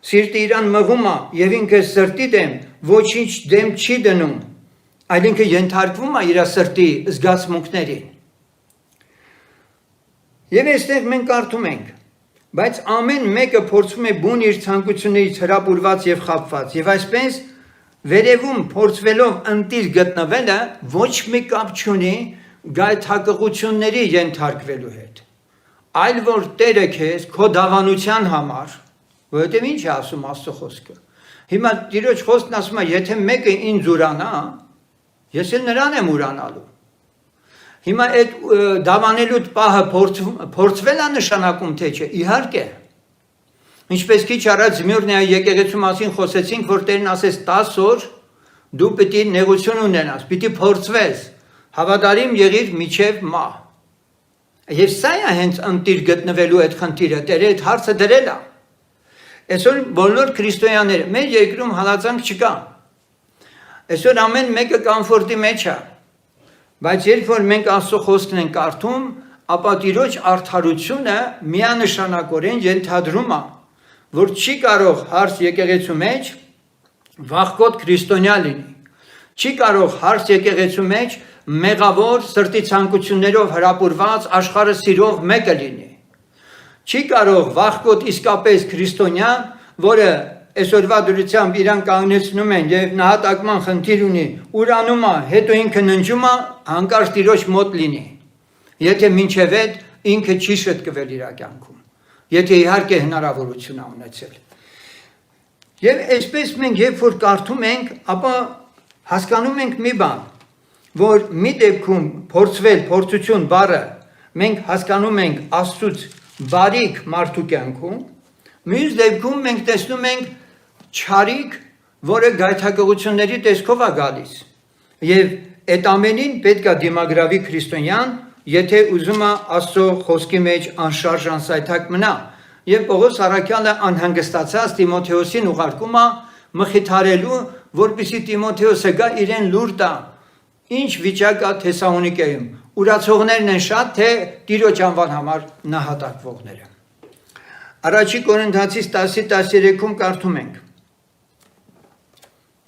սիրտը իրան մղում է եւ ինքը սրտի դեմ ոչինչ դեմ չի դնում այլ ինքը ենթարկվում է իր սրտի զգացմունքներին։ Եվ այստեղ մենք կարդում ենք, բայց ամեն մեկը փորձում է բուն իր ցանկություններից հրապուրված եւ խաբված, եւ այսպես վերևում փորձվելով ընտիր գտնվելը ոչ մի կապ չունի գայթակղությունների ենթարկվելու հետ, այլ որ Տերը քեզ քո դավանության համար, որովհետեւ ինչ է ասում Աստծո խոսքը։ Հիմա Տիրոջ խոսքն ասում է, եթե մեկը ինձ ուրանա, ես էլ նրան եմ ուրանալու։ Հիմա այդ դավանելուտ պահը փորձվել է նշանակում թե չէ, իհարկե։ Ինչպես քիչ առաջ Զմիրնայի եկեղեցու մասին խոսեցինք, որ Տերն ասեց 10 օր դու պիտի նեղություն ունենաս, պիտի փորձվես, հավատարիմ եղիր մինչև մահ։ Եվ սա է հենց ընտիր գտնվելու այդ խնդիրը, Տերը այդ հարցը դրել է։ Այսօր բոլոր քրիստոնյաները, մեր երկրում հալածանք չկա։ Այսօր ամեն մեկը կոմֆորտի մեջ է։ Բայց երբ որ մենք Աստծո խոսքն ենք կարդում, ապա Տիրոջ արդարությունը միանշանակորեն ենթադրում է, որ չի կարող հարց եկեղեցու մեջ վախկոտ քրիստոնյա լինի, չի կարող հարց եկեղեցու մեջ մեղավոր սրտի ցանկություններով հրապուրված աշխարհը սիրող մեկը լինի, չի կարող վախկոտ իսկապես քրիստոնյա, որը այսօրվա դրությամբ իրան կանգնեցնում են եւ նահատակման խնդիր ունի, ուրանում է, հետո ինքը ննջում է, հանկարծ Տիրոջ մոտ լինի։ Եթե մինչև այդ ինքը չի շտկվել իր կյանքում, եթե իհարկե հնարավորություն է ունեցել։ Եվ այսպես մենք երբ որ կարդում ենք, ապա հասկանում ենք մի բան, որ մի դեպքում փորձվել, փորձություն բառը մենք հասկանում ենք Աստծուց բարիք մարդու կյանքում, մյուս դեպքում մենք տեսնում ենք չարիք, որը գայթակղությունների տեսքով է գալիս։ Եվ այդ ամենին պետք է դիմագրավի քրիստոնյան, եթե ուզում է Աստծո խոսքի մեջ անշարժ անսայթակ մնա։ Եվ Պողոս առաքյալը անհանգստացած Տիմոթեոսին ուղարկում է մխիթարելու, որպեսզի Տիմոթեոսը գա իրեն լուր տա, ինչ վիճակ է Թեսաղոնիկեում, ուրացողներն են շատ, թե Տիրոջ անվան համար նահատակվողները։ Առաջի Կորինթացիս 10:13-ում կարդում ենք.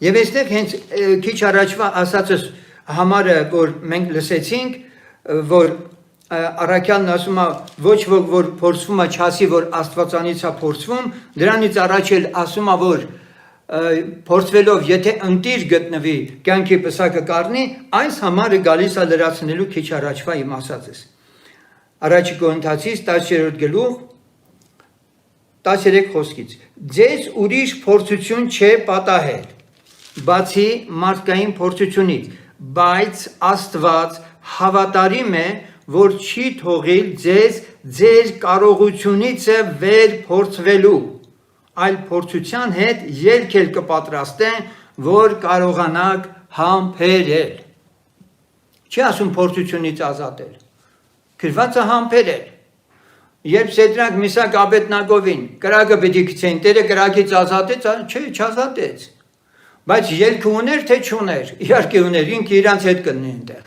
Եվ այստեղ հենց քիչ առաջվա ասածս համարը, որ մենք լսեցինք, որ առաքյալն ասում է, ոչ ոք որ փորձվում է չասի, որ Աստվածանից է փորձվում, դրանից առաջ էլ ասում է, որ փորձվելով, եթե ընտիր գտնվի, կյանքի պսակը կառնի, այս համարը գալիս է լրացնելու քիչ առաջվա իմ ասածս։ Առաջի Կորինթացիս 10-րդ գլուխ 13 խոսքից. Ձեզ ուրիշ փորձություն չէ պատահել, բացի մարդկային փորձությունից, բայց Աստված հավատարիմ է, որ չի թողել ձեզ ձեր կարողությունից վեր փորձվելու, այլ փորձության հետ ելքել կպատրաստե, որ կարողանաք համբերել։ Չի ասում փորձությունից ազատել, գրված է համբերել։ Երբ Սեդրակ Միսակ Աբեդնագովին կրակը պիտի գցեն, Տերը կրակից ազատեց, չէ, չազատեց։ Բայց ելքը ուներ, թե չուներ, իհարկե ուներ, ինքը իրանց հետ կլինի այնտեղ։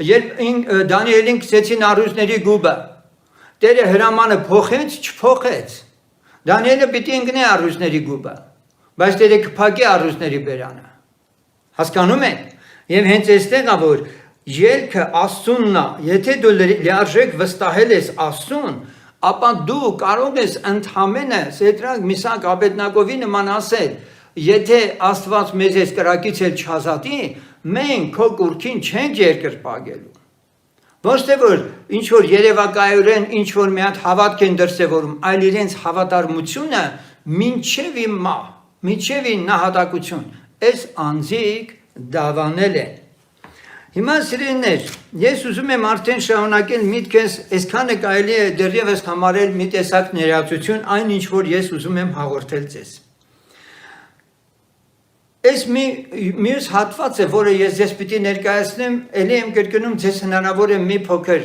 Երբ Դանիելին գցեցին առյուծների գուբը, Տերը հրամանը փոխեց, չփոխեց։ Դանիելը պիտի ընկնի առյուծների գուբը, բայց Տերը կփակի առյուծների բերանը։ Հասկանում եք։ Եվ հենց այստեղ է, որ ելքը Աստծունն է, եթե դու լիարժեք վստահել ես Աստծուն, ապա դու կարող ես ընդհանրապես Սեդրակ Միսակ Աբեդնագովի նման ասել, եթե Աստված մեզ այս կրակից էլ չազատի, մենք քո կուրքին չենք երկրպագելու։ Ոչ թե որ ինչ որ երևակայորեն ինչ որ մի հատ հավատք են դրսևորում, այլ իրենց հավատարմությունը մինչև իմ մահ, մինչև իմ նահատակություն, այս անձիկ դավանել են։ Հիմա սիրելիներ, ես ուզում եմ արդեն շարունակել միտքս, այսքանը կարելի է դեռևս համարել մի տեսակ ներածություն, այն ինչ որ ես ուզում եմ հաղորդել ձեզ։ Այս մյուս հատվածը, որը ես պիտի ներկայացնեմ, ելի եմ կրկնում ձեզ հնարավոր է մի փոքր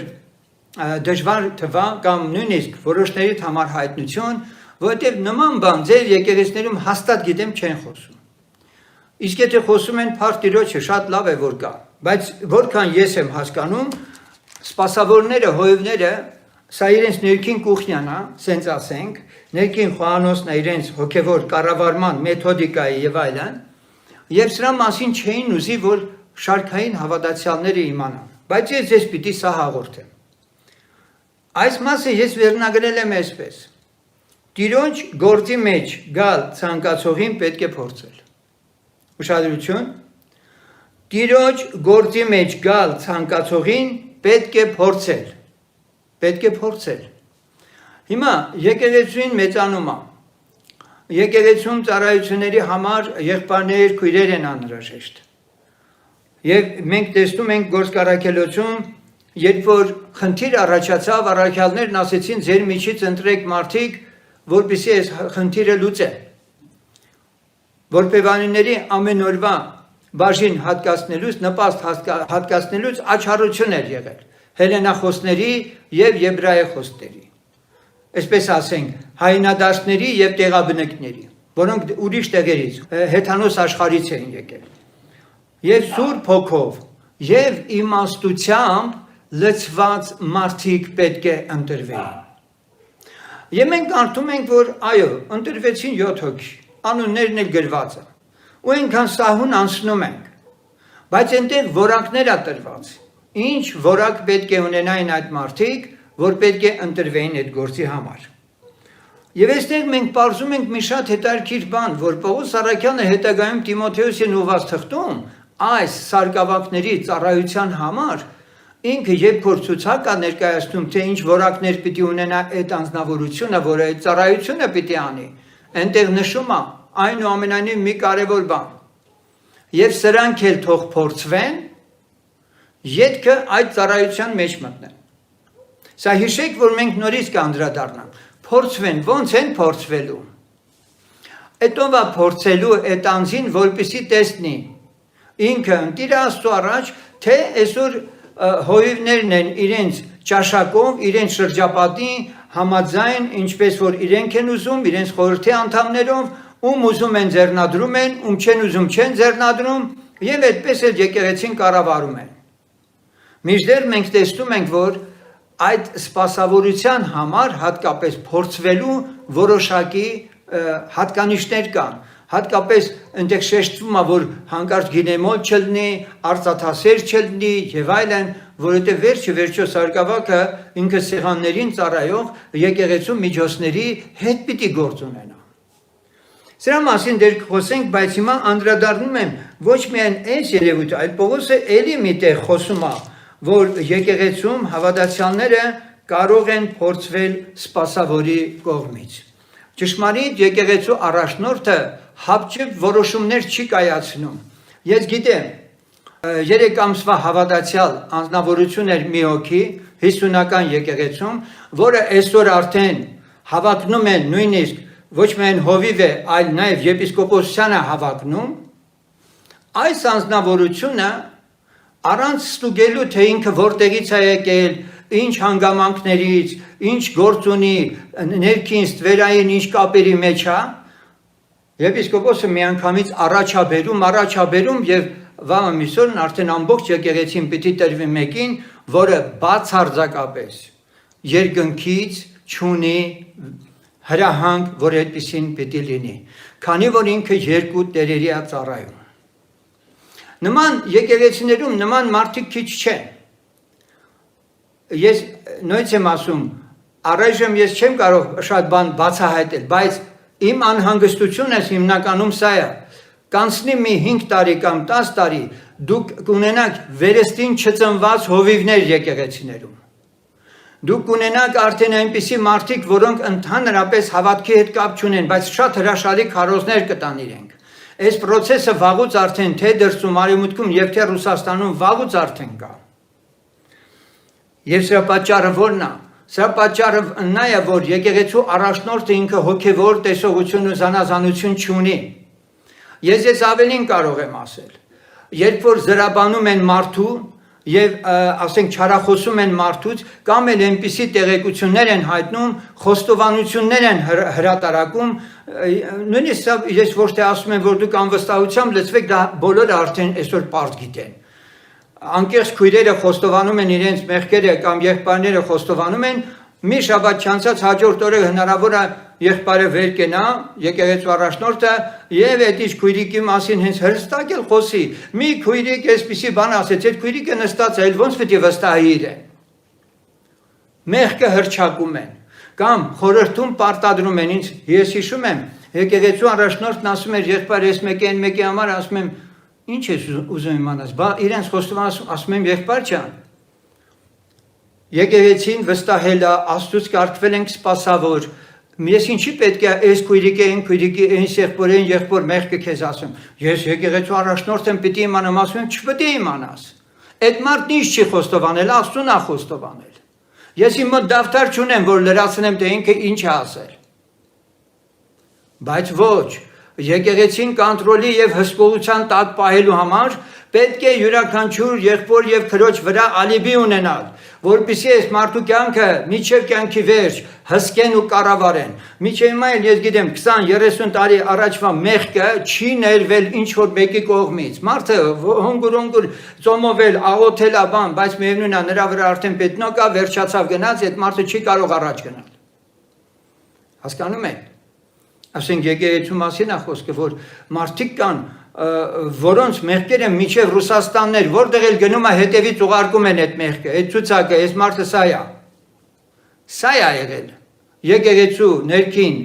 դժվար թվա կամ նույնիսկ որոշներից համար հայտնություն, որովհետև նման բան ձեր եկեղեցիներում հաստատ գիտեմ չեն խոսում։ Իսկ եթե խոսում են փառք Տիրոջը, շատ լավ է որ կա, բայց որքան ես եմ հասկանում, սպասավորները, հովիվները, սա իրենց ներքին կուխնյան է, սենց ասենք, ներքին խոհանոցն է իրենց հոգևոր կառավարման մեթոդիկայի եւ այլն, Եվ սրա մասին չէին ուզի, որ շարքային հավատացյալները իմանան։ Բայց ես ձեզ պիտի սա հաղորդեմ։ Այս մասը ես վերնագրել եմ այսպես. Տիրոջ գործի մեջ գալ ցանկացողին պետք է փորձել։ Ուշադրություն։ Տիրոջ գործի մեջ գալ ցանկացողին պետք է փորձել։ Պետք է փորձել։ Հիմա եկեղեցին մեծանում է։ Եկեղեցում ծառայությունների համար եղբայրներ, քույրեր են անհրաժեշտ։ Եվ մենք տեսնում ենք գործկարակելոցում, երբ որ խնդիր առաջացավ, առաքյալներն ասեցին ձեր միջից ընտրեք մարդիկ, որպեսզի այս խնդիրը լուծեն։ Որպեվանիների ամեն օրվա բաժին հատկացնելուց, նպաստ հատկացնելուց աչառություն էր եղել հելենախոսների եւ եբրայախոսների։ Այսպես ասենք, հայնադաշտների եւ տեղաբնակների, որոնք ուրիշ տեղերից, հեթանոս աշխարհից էին եկել։ Եվ Սուրբ Հոգով եւ իմաստությամբ լցված մարդիկ պետք է ընտրվեին։ Եվ մենք կարդում ենք, որ այո, ընտրվեցին 7 հոգի, անուններն էլ գրված են։ Ու այնքան սահուն անցնում ենք։ Բայց այնտեղ որակներ է տրված։ Ինչ որակ պետք է ունենային այդ մարդիկ, որ պետք է ընտրվեին այդ գործի համար։ Եվ այստեղ մենք պարզում ենք մի շատ հետաքրքիր բան, որ Պողոս առաքյալը հետագայում Տիմոթեոսին ուղղված թղթում այս սարկավակների ծառայության համար ինքը երբ որ ցուցակ է ներկայացնում, թե ինչ որակներ պիտի ունենա այդ անձնավորությունը, որը այդ ծառայությունը պիտի անի, այնտեղ նշում է այնուամենայնիվ մի կարևոր բան։ Եվ սրանք էլ թող փորձվեն, ետքը այդ ծառայության մեջ մտնեն։ Սա հիշեք, որ մենք նորից կանդրադառնանք։ Փորձվեն, ոնց են փորձվելու։ Այդով է փորձելու այդ անձին, որպեսզի տեսնի ինքը ընտիր Աստծո առաջ, թե այսօր հովիվներն են իրենց ճաշակով, իրենց շրջապատի համաձայն, ինչպես որ իրենք են ուզում, իրենց խորհրդի անդամներով, ում ուզում են ձեռնադրում են, ում չեն ուզում չեն ձեռնադրում, եւ այդպես էլ եկեղեցին կառավարում են։ Մինչդեռ մենք տեսնում ենք, որ այդ սպասավորության համար հատկապես փորձվելու որոշակի հատկանիշներ կան։ Հատկապես այնտեղ շեշտվում է, որ հանկարծ գինեմոլ չլինի, արծաթասեր չլինի եւ այլն, որովհետեւ վերջը սարկավակը ինքը սեղաններին ծառայող եկեղեցու միջոցների հետ պիտի գործ ունենա։ Սրա մասին դեռ խոսենք, բայց հիմա անդրադառնում եմ ոչ միայն այս երևույթը, այլ Պողոսը ելի միտեղ խոսում է, որ եկեղեցում հավատացյալները կարող են փորձվել սպասավորի կողմից։ Ճշմարիտ եկեղեցու առաջնորդը հապճեպ որոշումներ չի կայացնում։ Ես գիտեմ, 3 ամսվա հավատացյալ անձնավորություն էր մի հոգի 50-ական եկեղեցում, որը այսօր արդեն հավակնում են նույնիսկ ոչ միայն հովիվ է, այլ նաև եպիսկոպոսությանը հավակնում, այս անձնավորությունը առանց ստուգելու, թե ինքը որտեղից է եկել, ինչ հանգամանքներից, ինչ գործ ունի, ներքին, ստվերային, ինչ կապերի մեջ է, եպիսկոպոսը միանգամից առաջաբերում եւ վաղը միսօրն արդեն ամբողջ եկեղեցին պիտի տրվի մեկին, որը բացարձակապես երկնքից չունի հրահանգ, որ այդպիսին պիտի լինի, քանի որ ինքը երկու տերերի է ծառայում։ Նման եկեղեցիներում նման մարդիկ քիչ չեն։ Ես նույնիսկ եմ ասում, առայժմ ես չեմ կարող շատ բան բացահայտել, բայց իմ անհանգստությունս հիմնականում սա է։ Կանցնի մի 5 տարի կամ 10 տարի, դուք կունենաք վերստին չծնված հովիվներ եկեղեցիներում։ Դուք կունենաք արդեն այնպիսի մարդիկ, որոնք ընդհանրապես հավատքի հետ կապ չունեն, բայց շատ հրաշալի քարոզներ կտան իրենք։ Այս process-ը վաղուց արդեն թե դրսում արևմուտքում եւ թե Ռուսաստանում վաղուց արդեն կա։ Եվ սրա պատճառը ո՞րն է։ Սրա պատճառը նա է, որ եկեղեցու առաջնորդը ինքը հոգևոր տեսողություն ու զանազանություն չունի։ Ես ավելին կարող եմ ասել, երբ որ զրաբանում են մարդու եւ ասենք չարախոսում են մարդուց, կամ էլ այնպիսի տեղեկություններ են հայտնում, խոստովանություններ են հրատարակում, նույնիսկ ես ոչ թե ասում եմ, որ դուք անվստահությամբ լցվեք, դա բոլորը արդեն այսօր պարզ գիտեն։ Անկեղծ քույրերը խոստովանում են իրենց մեղքերը կամ եղբայրները խոստովանում են, մի շաբաթ չանցած հաջորդ օրը հնարավոր է եղբայրը վեր կենա, եկեղեցու առաջնորդը եւ այդ ինչ քույրիկի մասին հենց հստակ էլ խոսի։ Մի քույրիկ էսպիսի բան ասեց, այդ քույրիկը նստած է, ոնց պետք է վստահի իրեն։ Մեղքը հրճակում են կամ խորհրդում պարտադրում են ինձ, ես հիշում եմ, եկեղեցու առաջնորդն ասում էր եղբայր ես մեկի համար ասում եմ ինչ ես ուզում իմանաս, բա իրենց խոստովան ասում եմ եղբայր ջան, եկեղեցին վստահել է, Աստծուց կարգվել ենք սպասավոր, ես ինչի պետք է այս քույրիկի այս եղբոր մեղքը քեզ ասում, ես եկեղեցու առաջնորդ եմ, պիտի իմանամ, ասում եմ չպետք է իմանաս, այդ մարդն ինչ չի խոստովանել, Աստծուն է խոստովանել, ես իմ մոտ դավթար չունեմ, որ լրացնեմ, թե ինքը ինչ է ասել, բայց ոչ, եկեղեցին կոնտրոլի եւ հսկողության տակ պահելու համար պետք է յուրաքանչյուր եղբոր եւ քրոջ վրա ալիբի ունենալ, որպեսզի այս մարդու կյանքը միջև կյանքի վերջ հսկեն ու կառավարեն։ Միջև հիմա էլ ես գիտեմ 20-30 տարի առաջվա մեղքը չի ներվել ինչ որ մեկի կողմից։ Մարդը հոնգուր ծոմովել, աղոթել է բան, բայց միևնույն է նրա վրա արդեն պետնոկ է, վերջացավ գնաց, այդ մարդը չի կարող առաջ գնալ։ Հասկանում եք։ Ասենք եկեղեցու մասին է խոսքը, որ մարդիկ կան, որոնց մեղքերը միջև Ռուսաստաններ, որտեղ էլ գնում է հետևից ուղարկում են այդ մեղքը, այդ ցուցակը, այս մարդը սա է։ Սա է եղել։ Եկեղեցու ներքին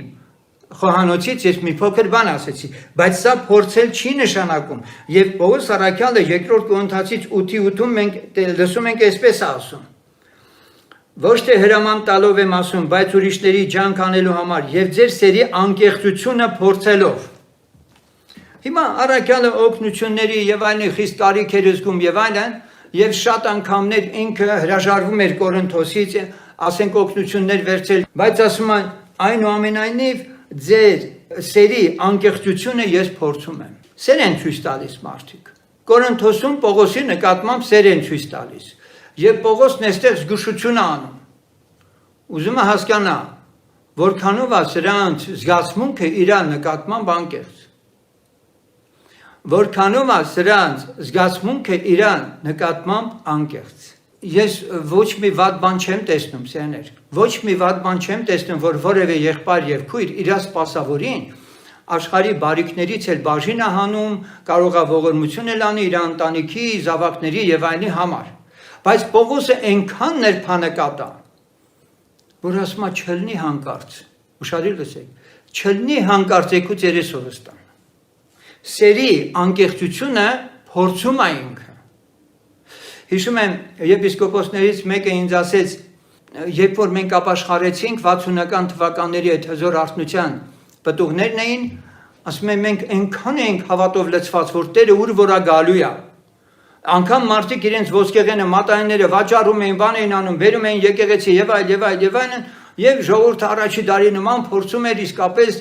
խոհանոցից ես մի փոքր բան ասեցի, բայց սա փորձել չի նշանակում։ Եվ Պողոս առաքյալը երկրորդ Կորինթացից 8:8-ում մենք լսում ենք այսպես ասում. Ոչ թե հրաման տալով եմ ասում, բայց ուրիշների ջանք անելու համար եւ ձեր սերի անկեղծությունը փորձելով։ Հիմա առաքյալը օգնությունների եւ այլն խիստ կարիք էր զգում եւ այլն, եւ շատ անգամներ ինքը հրաժարվում էր Կորինթոսից, ասենք օգնություններ վերցել, բայց ասում են այնուամենայնիվ ձեր սերի անկեղծությունը ես փորձում եմ։ Սեր են ցույց տալիս մարդիկ։ Կորինթոսում Պողոսի նկատմամբ սեր են ցույց տալիս։ Եվ Պողոսն այստեղ զգուշություն անում։ Ուզում է հասկանա, որքանով է սրանց զգացմունքը իր նկատմամբ անկեղծ։ Որքանով է սրանց զգացմունքը իր նկատմամբ անկեղծ։ Ես ոչ մի վատ բան չեմ տեսնում, սեներ։ Ոչ մի վատ բան չեմ տեսնում, որ որևէ եղբայր եւ քույր իր սպասավորին աշխարհի բարիքներից էլ բաժին է հանում, կարող է ողորմություն էլ անի իր ընտանիքի, զավակների եւ այլնի համար։ Բայց Պողոսը այնքան ներփանակատ է, որ ասում է չլնի հանկարծ, ուշադիր լսեք, չլնի հանկարծ եկուց երեսովստան։ Սերի անկեղծությունը փորձում է ինքը։ Հիշում եմ, եպիսկոպոսներից մեկը ինձ ասեց, երբ որ մենք ապաշխարեցինք 60-ական թվականների այդ հզոր արթնության պտուղներն էին, ասում եմ մենք այնքան ենք հավատով լցված, որ Տերը ուր որա գալու է։ Անգամ մարդիկ իրենց ոսկեղենը, մատանիները վաճառում էին, բան էին անում, բերում էին եկեղեցի եւ այլն, եւ ժողովուրդը առաջի դարի նման փորձում էր իսկապես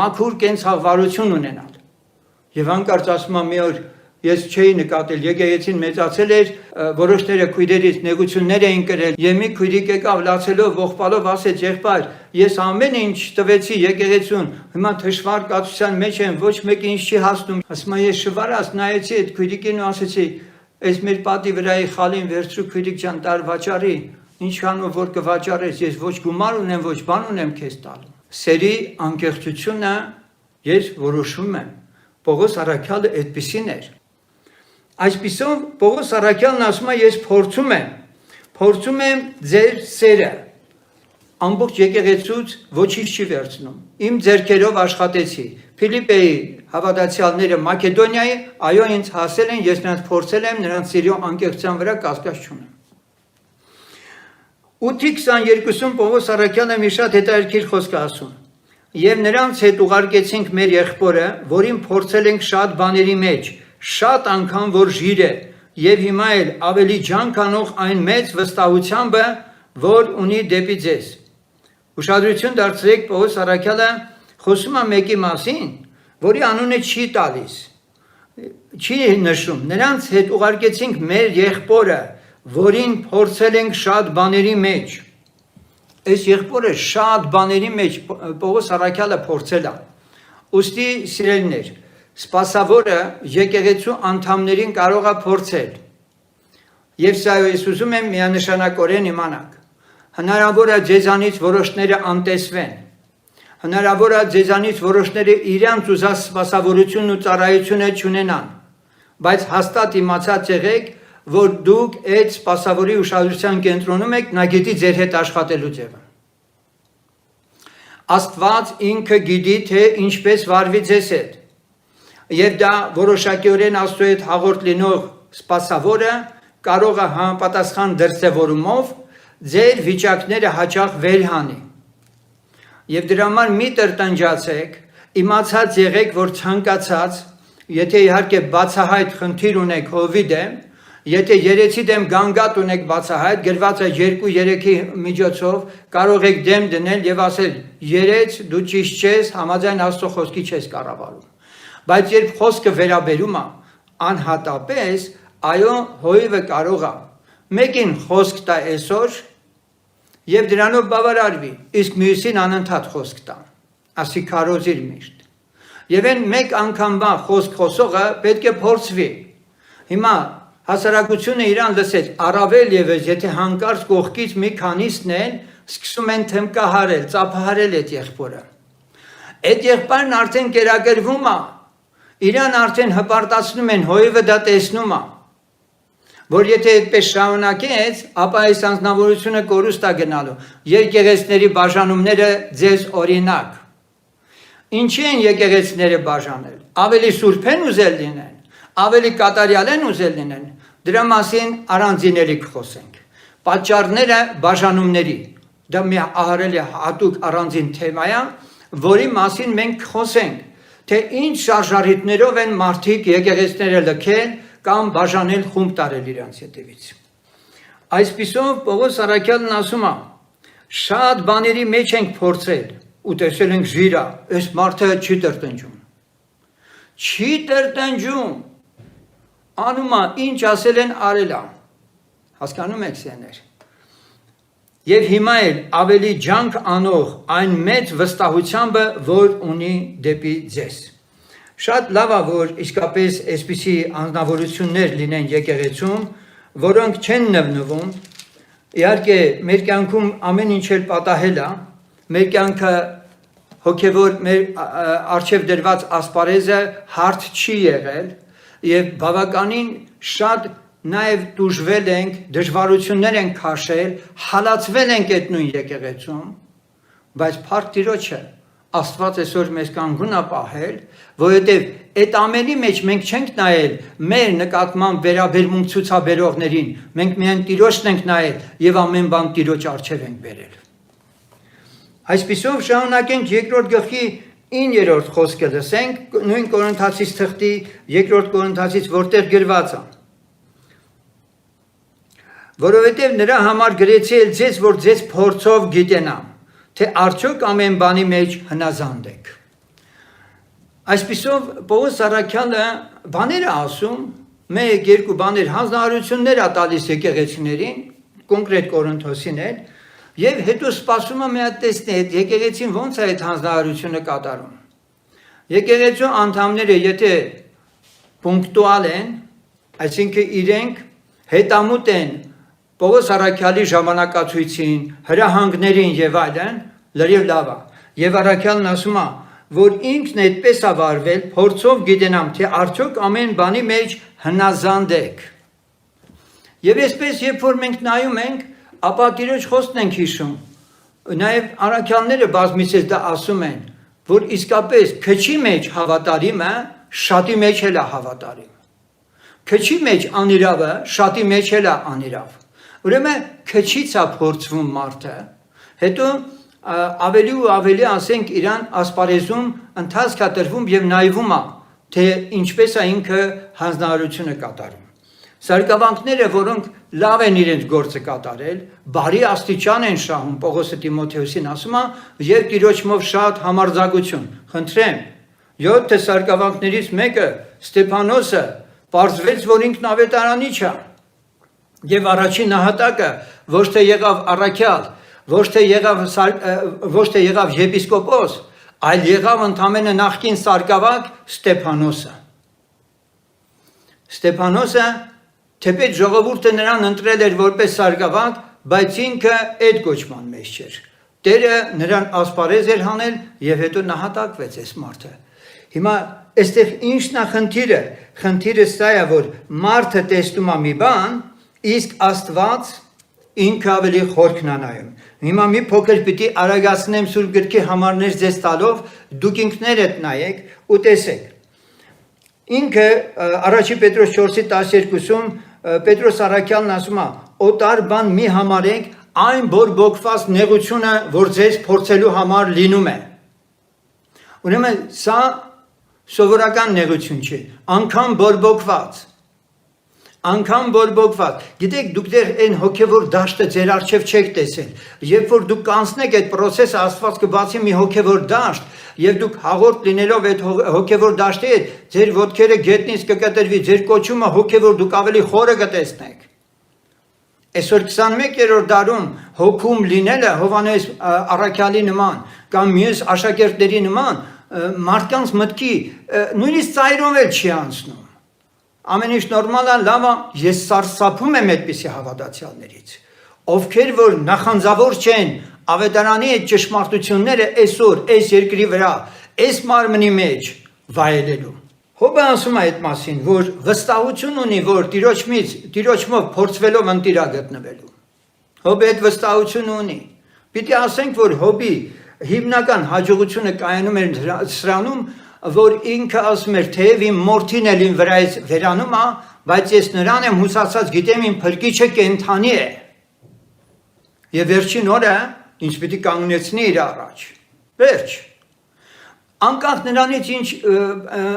մաքուր կենցաղվարություն ունենալ։ Եվ անկարծ ասում եմ մի օր ես չէի նկատել, եկեղեցին մեծացել էր, որոշները քույրերից նեղություններ էին կրել, եւ մի քույրիկ եկավ լացելով, ողբալով ասեց եղբայր, ես ամեն ինչ տվեցի եկեղեցուն, հիմա թշվառ կացության մեջ եմ, ոչ մեկը ինձ չի հասնում։ Ասում եմ ես շվարած նայեցի այդ քույրիկին ու ասեցի Այս մեր պատի վրայի խալին վերցրու քույրիկ ջան տար վաճառի, ինչքանով որ կվաճառես, ես ոչ գումար ունեմ, ոչ բան ունեմ քեզ տալու։ Սերի անկեղծությունը ես որոշում եմ։ Պողոս առաքյալը այդպիսին էր։ Այսպիսով Պողոս առաքյալն ասում է ես փորձում եմ ձեր սերը։ Ամբողջ եկեղեցուց ոչինչ չի վերցնում։ Իմ ձեռքերով աշխատեցի։ Ֆիլիպպեի հավատացյալները Մակեդոնիայի, այո ինձ հասել են, ես նրանց փորձել եմ, նրանց սիրո անկեղծության վրա կասկած չունեմ։ 8:22-ում Պողոս առաքյալը մի շատ հետաքրքիր խոսք ասում։ Եվ նրանց հետ ուղարկեցինք մեր եղբորը, որին փորձել ենք շատ բաների մեջ, շատ անգամ որ ժիր է, եւ հիմա էլ ավելի ջանք անող այն մեծ վստահությամբ, որ ունի դեպի ձեզ։ Ուշադրություն դարձրեք Պողոս առաքյալը խոսում է մեկի մասին, որի անունը չի տալիս, չի նշում, նրանց հետ ուղարկեցինք մեր եղբորը, որին փորձել ենք շատ բաների մեջ։ Այս եղբորը շատ բաների մեջ Պողոս առաքյալը փորձել է։ Ուստի սիրելիներ, սպասավորը եկեղեցու անդամներին կարող է փորձել։ Եվ սա ես ուզում եմ միանշանակորեն իմանաք։ հնարավոր է ձեզանից որոշները անտեսվեն, հնարավոր է ձեզանից որոշները իրանց ուզած սպասավորությունն ու ծառայությունը չունենան, բայց հաստատ իմացած եղեք, որ դուք այդ սպասավորի ուշադրության կենտրոնում եք, նա գիտի ձեր հետ աշխատելու ձևը։ Աստված ինքը գիտի, թե ինչպես վարվի ձեզ հետ, եւ դա որոշակիորեն Աստծո հետ հաղորդ լինող սպասավորը կարող է համապատասխան դրսևորումով ձեր վիճակները հաճախ վերհանի։ Եվ դրա համար մի տրտնջացեք, իմացած եղեք, որ ցանկացած, եթե իհարկե բացահայտ խնդիր ունեք հովի դեմ, եթե երեցի դեմ գանգատ ունեք բացահայտ, գրված է 2-3-ի միջոցով, կարող եք դեմ դնել եւ ասել. երեց դու ճիշտ չես, համաձայն Աստծո խոսքի չես կառավարում։ Բայց երբ խոսքը վերաբերում է անհատապես, այո, հովիվը կարող է մեկին խոսք տա այսօր եւ դրանով բավարարվի, իսկ մյուսին անընդհատ խոսք տա, ասի քարոզիր միշտ։ Եվ այն մեկ անգամվա խոսք խոսողը պետք է փորձվի։ Հիմա հասարակությունը իրան լսեց, առավել եւս, եթե հանկարծ կողքից մի քանիսն են սկսում են թմկահարել, ծափահարել այդ եղբորը։ Այդ եղբայրն արդեն կերակրվում է, իրան արդեն հպարտացնում են, հովիվը դա տեսնում է, որ եթե այդպես շարունակեց, ապա այս անձնավորությունը կորուստ է գնալու։ Եկեղեցիների բաժանումները ձեզ օրինակ։ Ինչի են եկեղեցիները բաժանել։ Ավելի սուրբ են ուզել լինեն, ավելի կատարյալ են ուզել լինեն, դրա մասին առանձինելի կխոսենք։ Պատճառները բաժանումների, դա մի ահարելի հատուկ առանձին թեմա է, որի մասին մենք կխոսենք, թե ինչ շարժառիթներով են մարդիկ եկեղեցիները լքել կամ բաժանել խումբ տարել իրանց հետևից։ Այսպիսով Պողոս առաքյալն ասում է, շատ բաների մեջ ենք փորձել ու տեսել ենք ժիրա, այս մարդը չի տրտնջում։ Չի տրտնջում, անում է, ինչ ասել են արել է, հասկանում եք սեներ։ Եվ հիմա էլ ավելի ջանք անող այն մեծ վստահությամբ, որ ունի դեպի ձեզ։ Շատ լավ է, որ իսկապես այսպիսի անձնավորություններ լինեն եկեղեցում, որոնք չեն նվնվում, իհարկե մեր կյանքում ամեն ինչ էլ պատահել է, մեր կյանքը հոգևոր մեր առջև դրված ասպարեզը հարթ չի եղել եւ բավականին շատ նաեւ դժվել ենք, դժվարություններ ենք քաշել, հալածվել ենք այդ նույն եկեղեցում, բայց փառք Տիրոջը Աստված այսօր մեզ կանգուն է պահել, որովհետև այդ ամենի մեջ մենք չենք նայել մեր նկատմամբ վերաբերմունք ցուցաբերողներին, մենք միայն Տիրոջն ենք նայել եւ ամեն բան Տիրոջ առջև ենք բերել։ Այսպիսով շարունակենք երկրորդ գլխի 9-րդ խոսքը լսենք, նույն Կորինթացիս թղթի 2-րդ Կորինթացից, որտեղ գրված է. որովհետև նրա համար գրեցի էլ ձեզ, որ ձեզ փորձով գիտենամ, թե արդյոք ամեն բանի մեջ հնազանդ եք։ Այսպիսով Պողոս առաքյալը բաներ է ասում, մեկ-երկու բաներ հանձնարարություններ է տալիս եկեղեցիներին, կոնկրետ Կորինթոսին էլ, եւ հետո սպասում է մի հատ տեսնի, այդ եկեղեցին ոնց է այդ հանձնարարությունը կատարում։ Եկեղեցու անդամները եթե պունկտուալ են, այսինքն իրենք հետամուտ են Պողոս առաքյալի ժամանակացույցին, հրահանգներին եւ այլն, լրիվ լավ է։ Եվ առաքյալն ասում է, որ ինքն այդպես է վարվել, փորձով գիտենամ, թե արդյոք ամեն բանի մեջ հնազանդ եք։ Եվ այսպես, երբ որ մենք նայում ենք, ապա Տիրոջ խոսքն ենք հիշում։ Նաեւ առաքյալները բազմիցս դա ասում են, որ իսկապես քչի մեջ հավատարիմը շատի մեջ էլ է հավատարիմ։ Քչի մեջ անիրավը շատի մեջ էլ է անիրավ։ Ուրեմն քչից է փորձվում մարդը, հետո ավելի ու ավելի ասենք իրան ասպարեզում ընթացք է տրվում եւ նայվում է, թե ինչպես է ինքը հանձնարարությունը կատարում։ Սարկավանքները, որոնք լավ են իրենց գործը կատարել, բարի աստիճան են շահում, Պողոսը Տիմոթեոսին ասում է, եւ Տիրոջմով շատ համարձակություն։ Խնդրեմ, 7 սարկավանքներից մեկը Ստեփանոսը պարզվեց, որ ինքն ավետարանիչ է։ Եվ առաջին նահատակը ոչ թե եղավ առաքյալ, ոչ թե եղավ եպիսկոպոս, այլ եղավ ընդամենը նախկին սարկավանք Ստեփանոսը։ Ստեփանոսը թեպետ ժողովուրդը նրան ընտրել էր որպես սարկավանք, բայց ինքը այդ կոչման մեջ չէր։ Տերը նրան ասպարեզ էր հանել եւ հետո նահատակվեց այս մարդը։ Հիմա այստեղ ինչն է խնդիրը։ Խնդիրը սա է, որ մարդը տեսնում է մի բան, իսկ Աստված ինքը ավելի խորքն է նայում։ Հիմա մի փոքր պիտի արագացնեմ Սուրբ գրքի համարներ ձեզ տալով, դուք ինքներդ նայեք ու տեսեք։ Ինքը առաջի Պետրոս 4:12-ում Պետրոս Առաքյալն ասում է. «Օտար բան մի համարեք այն բորբոքված նեղությունը, որ ձեզ փորձելու համար լինում է»։ Ուրեմն սա սովորական նեղություն չէ, անգամ բորբոքված։ Գիտեք, դուք դեռ այն հոգևոր դաշտը ձեր առջև չեք տեսել։ Երբ որ դուք կանցնեք այդ process-ը, Աստված կբացի մի հոգևոր դաշտ, եւ դուք հաղորդ լինելով այդ հոգևոր դաշտի հետ, ձեր ոտքերը գետնից կկտրվի, ձեր կոչումը հոգևոր դուք ավելի խորը կտեսնեք։ Այսօր 21-րդ դարում հոգում լինելը Հովհաննես Առաքյալի նման կամ մյուս աշակերտների նման մարդկանց մտքի նույնիսկ ծայրով էլ չի անցնում։ Ամեն ինչ նորմալ է, լավ է, ես սարսափում եմ այդպիսի հավատացյալներից, ովքեր որ նախանձավոր չեն ավետարանի այդ ճշմարտությունները այսօր այս երկրի վրա, այս մարմնի մեջ վայելելու։ Հոբը ասում է այդ մասին, որ վստահություն ունի, որ Տիրոջմով փորձվելով ընտիրա գտնվելու։ Հոբը այդ վստահությունը ունի։ Պիտի ասենք, որ Հոբի հիմնական հաջողությունը կայանում էր սրանում, որ ինքը ասում էր, թեև իմ մորթին էլ իմ վրայից վերանում է, բայց ես նրան եմ հուսացած, գիտեմ իմ փրկիչը կենդանի է։ Եվ վերջին օրը ինչ պիտի կանգնեցնի իր առաջ։ Վերջ։ Անկախ նրանից ինչ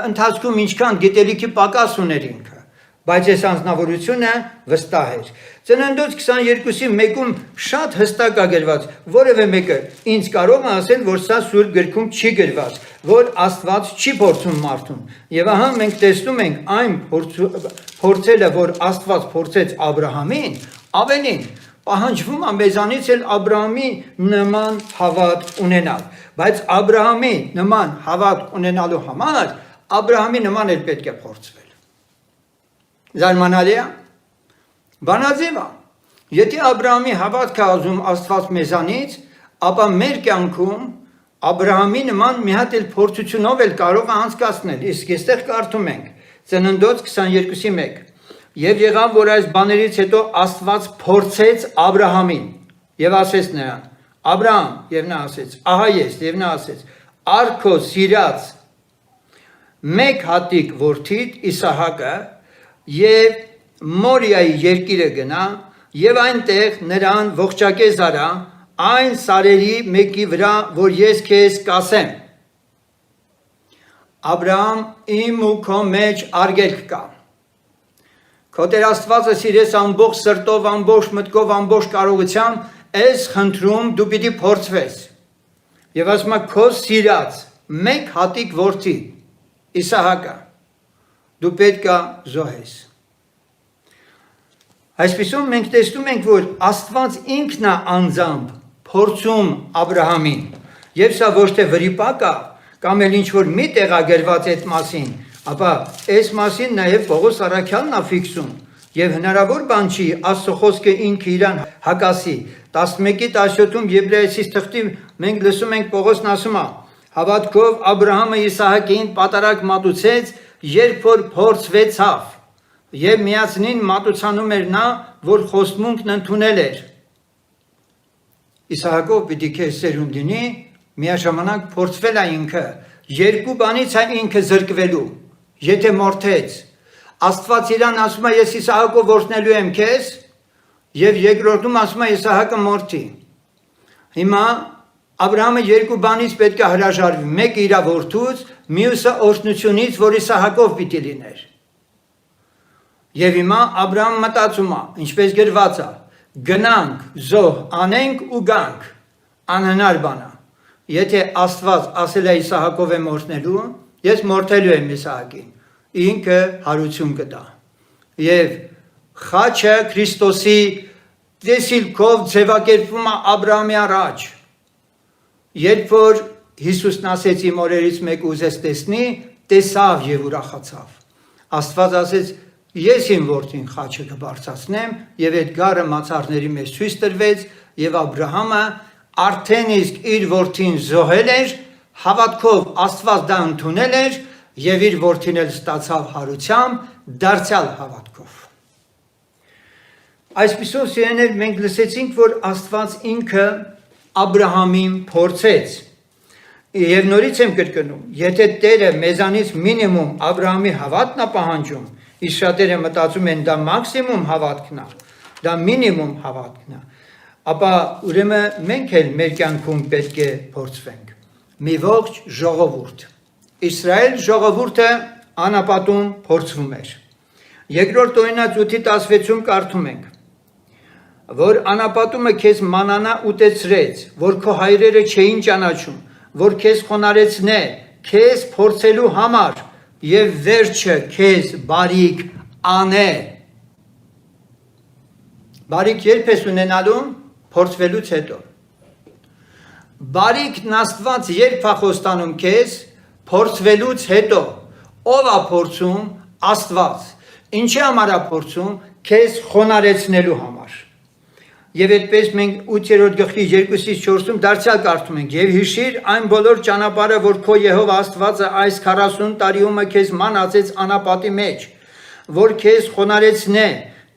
ընթացքում ինչքան գիտելիքի պակաս ուներ ինքը, բայց այս անձնավորությունը վստահ էր։ Ծննդոց 22:1-ում շատ հստակ է գրված, որևէ մեկը ինձ կարող է ասել, որ սա Սուրբ գրքում չի գրված, որ Աստված չի փորձում մարդուն։ Եվ ահա մենք տեսնում ենք այն փորձելը, որ Աստված փորձեց Աբրահամին, ավելին պահանջվում է մեզանից էլ Աբրահամի նման հավատ ունենալ, բայց Աբրահամի նման հավատ ունենալու համար Աբրահամի նման էլ պետք է փորձվել։ Զարմանալի է, բանաձև է։ Եթե Աբրահամի հավատքը ազում Աստված մեզանից, ապա մեր կյանքում Աբրահամի նման մի հատ էլ փորձությունով էլ կարող է անցկացնել։ Իսկ այստեղ կարդում ենք Ծննդոց 22:1 Եվ եղավ, որ այս բաներից հետո Աստված փորձեց Աբրահամին եւ ասեց նրան. Աբրահամ, եւ նա ասեց. ահա ես, եւ նա ասեց. արքո սիրած մեկ հատիկ որդիդ Իսահակը եւ Մորիայի երկիրը գնա եւ այնտեղ նրան ողջակեզ արա այն սարերի մեկի վրա, որ ես քեզ կասեմ։ Աբրահամ, իմ ու քո մեջ արգելք կա։ Քո Տեր Աստվածը սիրես ամբողջ սրտով, ամբողջ մտքով, ամբողջ կարողությամբ, ես խնդրում դու պիտի փորձվես։ Եվ ասում է քո սիրած մեկ հատիկ որդի Իսահակը դու պետք է զոհես։ Այսպիսով մենք տեսնում ենք, որ Աստված ինքն է անձամբ փորձում Աբրահամին, եւ սա ոչ թե վրիպակ է, կամ էլ ինչ որ մի տեղ է գրված այդ մասին, ապա այս մասին նաեւ Պողոս Առաքյալն է ֆիքսում, եւ հնարավոր բան չի Աստծո խոսքը ինքը իրան հակասի։ 11:17-ում Եբրայեցիս թղթի մենք լսում ենք Պողոսն ասում է. հավատքով Աբրահամը Իսահակին պատարագ մատուցեց, երբ որ փորձվեցավ, եւ միացնին մատուցանում էր նա, որ խոստմունքն ընդունել էր։ Իսահակով պիտի քեզ սերունդ լինի, միաժամանակ փորձվել է ինքը, երկու բանից է ինքը զրկվելու, եթե մորթեց։ Աստված իրան ասում է, ես Իսահակով որդնելու եմ քեզ, եւ երկրորդում ասում է Իսահակը մորթի։ Հիմա Աբրահամը երկու բանից պետք է հրաժարվի, մեկը իր որդուց, մյուսը օրհնությունից, որ Իսահակով պիտի լիներ։ Եվ հիմա Աբրահամը մտածում է, ինչպես գրված է, գնանք, զոհ անենք ու գանք, անհնար բան է։ Եթե Աստված ասել է Իսահակով եմ օրհնելու, ես մորթելու եմ Իսահակին, ինքը հարություն կտա։ Եվ խաչը Քրիստոսի տեսիլքով ձևակերպվում է Աբրահամի առաջ։ Երբ որ Հիսուսն ասեց իմ օրերից մեկ ուզես տեսնի, տեսավ եւ ուրախացավ։ Աստված ասեց Ես իմ որդին խաչը կբարձրացնեմ, եւ այդ գառը մացառների մեջ ցույց տրվեց, եւ Աբրահամը արդեն իսկ իր որդին զոհել էր, հավատքով Աստված դա ընդունել էր, եւ իր որդին էլ ստացավ հարությամբ, դարձյալ հավատքով։ Այսպիսով սիրելիներ, մենք լսեցինք, որ Աստված ինքը Աբրահամին փորձեց։ Եվ նորից եմ կրկնում, եթե Տերը մեզանից մինիմում Աբրահամի հավատն է պահանջում, իսկ շատերը մտածում են դա մաքսիմում հավատքն է, դա մինիմում հավատքն է, ապա ուրեմն մենք էլ մեր կյանքում պետք է փորձվենք։ Մի ողջ ժողովուրդ։ Իսրայել ժողովուրդը անապատում փորձվում էր։ Երկրորդ Օրինաց 8:16-ում կարդում ենք, որ անապատումը քեզ մանանա ուտեցրեց, որ քո հայրերը չէին ճանաչում, որ քեզ խոնարեցնե, քեզ փորձելու համար եւ վերջը քեզ բարիք անե։ Բարիք երբ ես ունենալու, փորձվելուց հետո։ Բարիքն Աստված երբ է խոստանում քեզ, փորձվելուց հետո։ Ով է փորձում? Աստված։ Ինչի համար է փորձում? Քեզ խոնարեցնելու համար։ Եվ այդպես մենք 8-րդ գլխի 2-4-ում դարձյալ կարդում ենք. «Եվ հիշիր այն բոլոր ճանապարհը, որ քո Եհովա Աստվածը այս 40 տարիումը քեզ մանածեց անապատի մեջ, որ քեզ խոնարեցնե,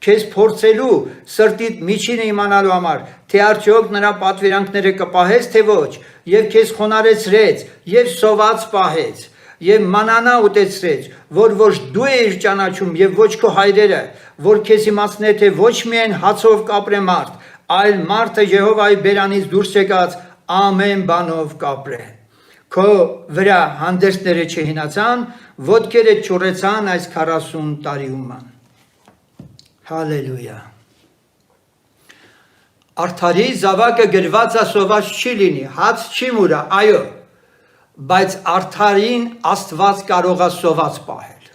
քեզ փորձելու սրտիդ միջինը իմանալու համար, թե արդյոք նրա պատվիրանքները կպահես, թե ոչ, եւ քեզ խոնարեցրեց, եւ սոված պահեց, եւ մանանա ուտեցրեց, որ ոչ դու ես ճանաչում եւ ոչ քո հայրերը, որ քեզ իմացնե, թե ոչ միայն հացով կապրե մարդ, այլ մարդը Եհովայի բերանից դուրս եկած ամեն բանով կապրե։ Քո վրա հանդերձները չհինացան, ոտքերը չուռեցան այս 40 տարիումը։ Հալելույա։ Արդարի զավակը գրված է սոված չի լինի, հաց չի մուրա, այո, բայց արդարին Աստված կարող է սոված պահել։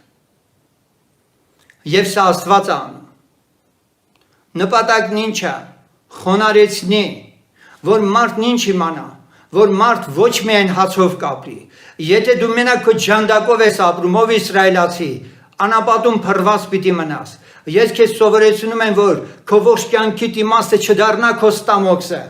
Եվ սա Աստված է անում։ Նպատակն ինչ է? Խոնարեցնի, որ մարդն ինչ իմանա, որ մարդ ոչ միայն հացով կապրի։ Եթե դու մենակ քո ջանդակով ես ապրում, ով իսրայելացի, անապատում փռված պիտի մնաս։ Ես քեզ սովորեցնում եմ, որ քո ողջ կյանքիդ իմաստը չդառնա քո ստամոքսը,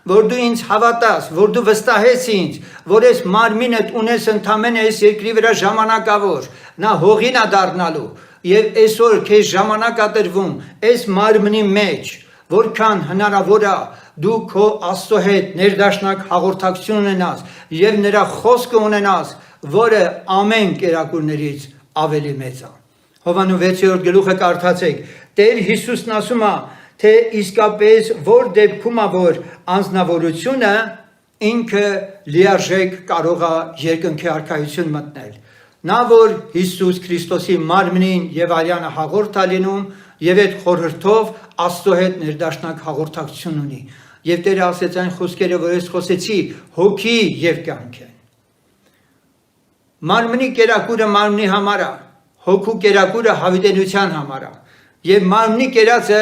որ դու ինձ հավատաս, որ դու վստահես ինձ, որ ես մարմինդ ունես ընդամենը այս երկրի վրա ժամանակավոր, նա հողին է դառնալու, եւ այսօր քեզ ժամանակ է տրվում այս մարմնի մեջ, որքան հնարավոր է դու քո Աստծո հետ ներդաշնակ հաղորդակցություն ունենաս եւ նրա խոսքը ունենաս, որը ամեն կերակուրներից ավելի մեծ է։ Հովանու 6-րդ գլուխը կարդացեք, Տեր Հիսուսն ասում է, թե իսկապես որ դեպքում է, որ անձնավորությունը ինքը լիարժեք կարող է երկնքի արքայություն մտնել։ Նա որ Հիսուս Քրիստոսի մարմնին եւ արյանը հաղորդ է լինում եւ այդ խորհրդով Աստծո հետ ներդաշնակ հաղորդակցություն ունի։ Եվ Տերը ասեց այն խոսքերը, որ ես խոսեցի, հոգի եւ կյանք են։ Մարմնի կերակուրը մարմնի համար է, հոգու կերակուրը հավիտենության համար է։ Եվ մարմնի կերածը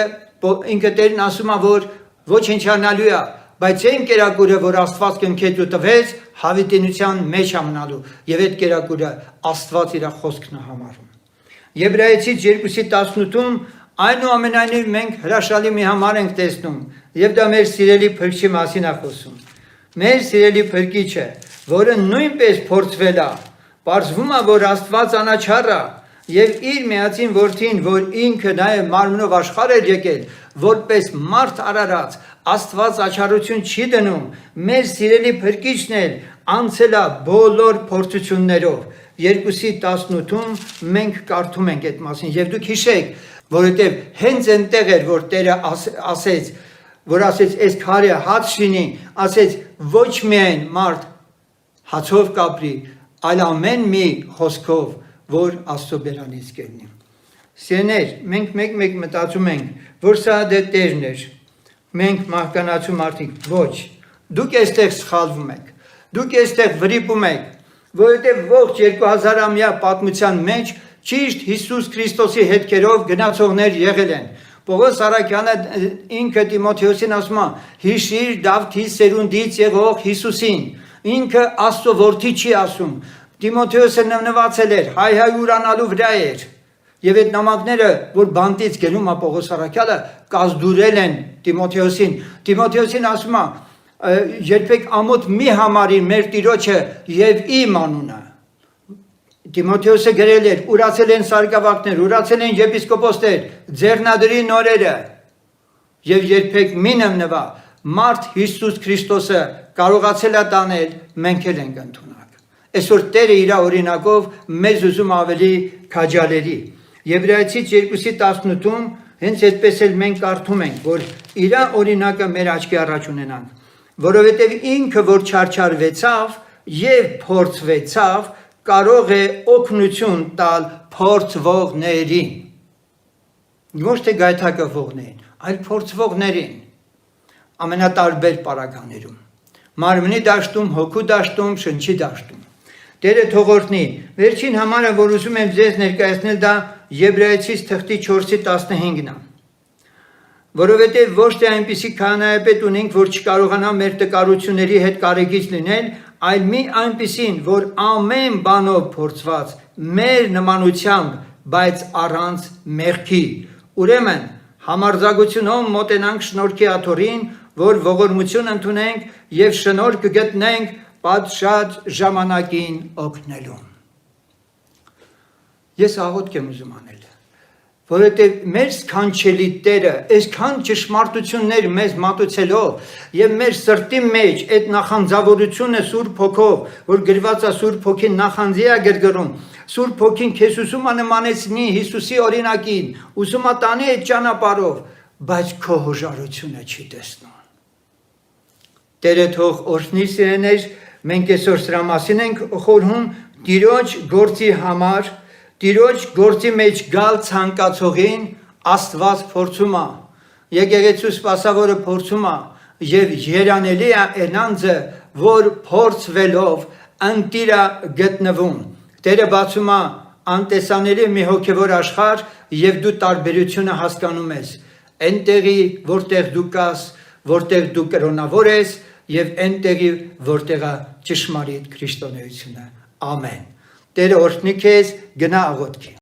ինքը Տերն ասում է, որ ոչնչանալու է, բայց այն կերակուրը, որ Աստված կնքեց ու տվեց, հավիտենության մեջ է մնալու, եւ այդ կերակուրը Աստված իր խոսքն է համարում։ Եբրայեցից 2:18-ում այնուամենայնիվ մենք հրաշալի մի համար ենք տեսնում, եւ դա մեր սիրելի Փրկչի մասին է խոսում։ Մեր սիրելի Փրկիչը, որը նույնպես փորձվել է, պարզվում է, որ Աստված անաչառ է, եւ իր միածին որդին, որ ինքը նաեւ մարմնով աշխարհ էր եկել, որպես մարդ արարած, Աստված աչառություն չի դնում, մեր սիրելի Փրկիչն էլ անցել է բոլոր փորձություններով։ 2:18-ում մենք կարդում ենք այդ մասին, եւ դուք հիշեք, որովհետեւ հենց այնտեղ էր, որ Տերը ասեց, այս քարը հաց լինի, ասեց ոչ միայն մարդ հացով կապրի, այլ ամեն մի խոսքով, որ Աստծո բերանից կելնի։ Սիրներ, մենք մեկ-մեկ մտածում ենք, որ սա դե Տերն էր, մենք մահկանացու մարդիկ, ոչ, դուք այստեղ սխալվում եք, դուք այստեղ վրիպում եք, որովհետև ողջ 2000-ամյա պատմության մեջ ճիշտ Հիսուս Քրիստոսի հետքերով գնացողներ եղել են։ Պողոս Արաքյանը ինքը Տիմոթեոսին ասում է, հիշիր Դավթի սերունդից եղող Հիսուսին, ինքը Աստծո որդի չի ասում, Տիմոթեոսը նվնվածել էր, հայ-հայ ուրանալու վրա էր, Եվ այդ նամակները, որ բանտից գնում է Պողոս առաքյալը, կազդուրել են Տիմոթեոսին։ Տիմոթեոսին ասում է, երբեք ամոթ մի համարի մեր Տիրոջը եւ իմ անունը։ Տիմոթեոսը գրել էր, ուրացել են սարգսակներ, ուրացել են եպիսկոպոսներ, ձեռնադրի նորերը։ Եվ երբեք մի նմնվա, մարդ Հիսուս Քրիստոսը կարողացել է տանել, մենք էլ ենք ընդունակ։ Այսօր Տերը իր օրինակով մեզ ուզում ավելի քաջալերի։ Եբրայեցից 2:18-ում հենց այդպես էլ մենք կարդում ենք, որ իր օրինակը մեր աչքի առաջ ունենանք, որովհետև ինքը որ չարչարվեցավ եւ փորձվեցավ, կարող է օգնություն տալ փորձվողներին։ Ոչ թե գայթակղվողներին, այլ փորձվողներին ամենատարբեր պարագաներում, մարմնի դաշտում, հոգու դաշտում, շնչի դաշտում։ Տերը թողորտնի, վերջին համարը, որ ուզում եմ ձեզ ներկայացնել, դա Եբրայեցից 4:15-ն է, որովհետև ոչ թե այնպիսի քահանայապետ ունենք, որ չկարողանա մեր տկարությունների հետ կարեկից լինել, այլ մի այնպիսին, որ ամեն բանով փորձված, մեր նմանությամբ, բայց առանց մեղքի։ Ուրեմն համարձակությունով մոտենանք շնորհքի աթոռին, որ ողորմություն ընդունենք եւ շնորհք գտնենք պատշաճ ժամանակին օգնելու։ Ես աղոթք եմ ուզում անել, որովհետև մեր սքանչելի Տերը այսքան ճշմարտություններ մեզ մատուցելով եւ մեր սրտի մեջ այդ նախանձավորությունը Սուրբ Հոգով, որ գրված է Սուրբ Հոգին նախանձի է գրգռում, Սուրբ Հոգին քեզ ուսում է նմանեցնի Հիսուսի օրինակին, ուսում է տանի այդ ճանապարհով, բայց քո հոժարությունը չի տեսնում։ Տերը թող օրհնի սիրեներ, մենք այսօր սրա մասին ենք խորհում Տիրոջ գործի համար, Տիրոջ գործի մեջ գալ ցանկացողին Աստված փորձում է, եկեղեցու սպասավորը փորձում է եւ երանելի է այն անձը, որ փորձվելով ընտիր է գտնվում։ Տերը բացում է անտեսանելի մի հոգևոր աշխարհ եւ դու տարբերությունը հասկանում ես։ Այնտեղի, որտեղ դու կաս, որտեղ դու կրոնավոր ես եւ այնտեղի, որտեղ է ճշմարիտ քրիստոնեությունը։ Ամեն։ Տերը օրհնի քեզ, գնա աղոթքի։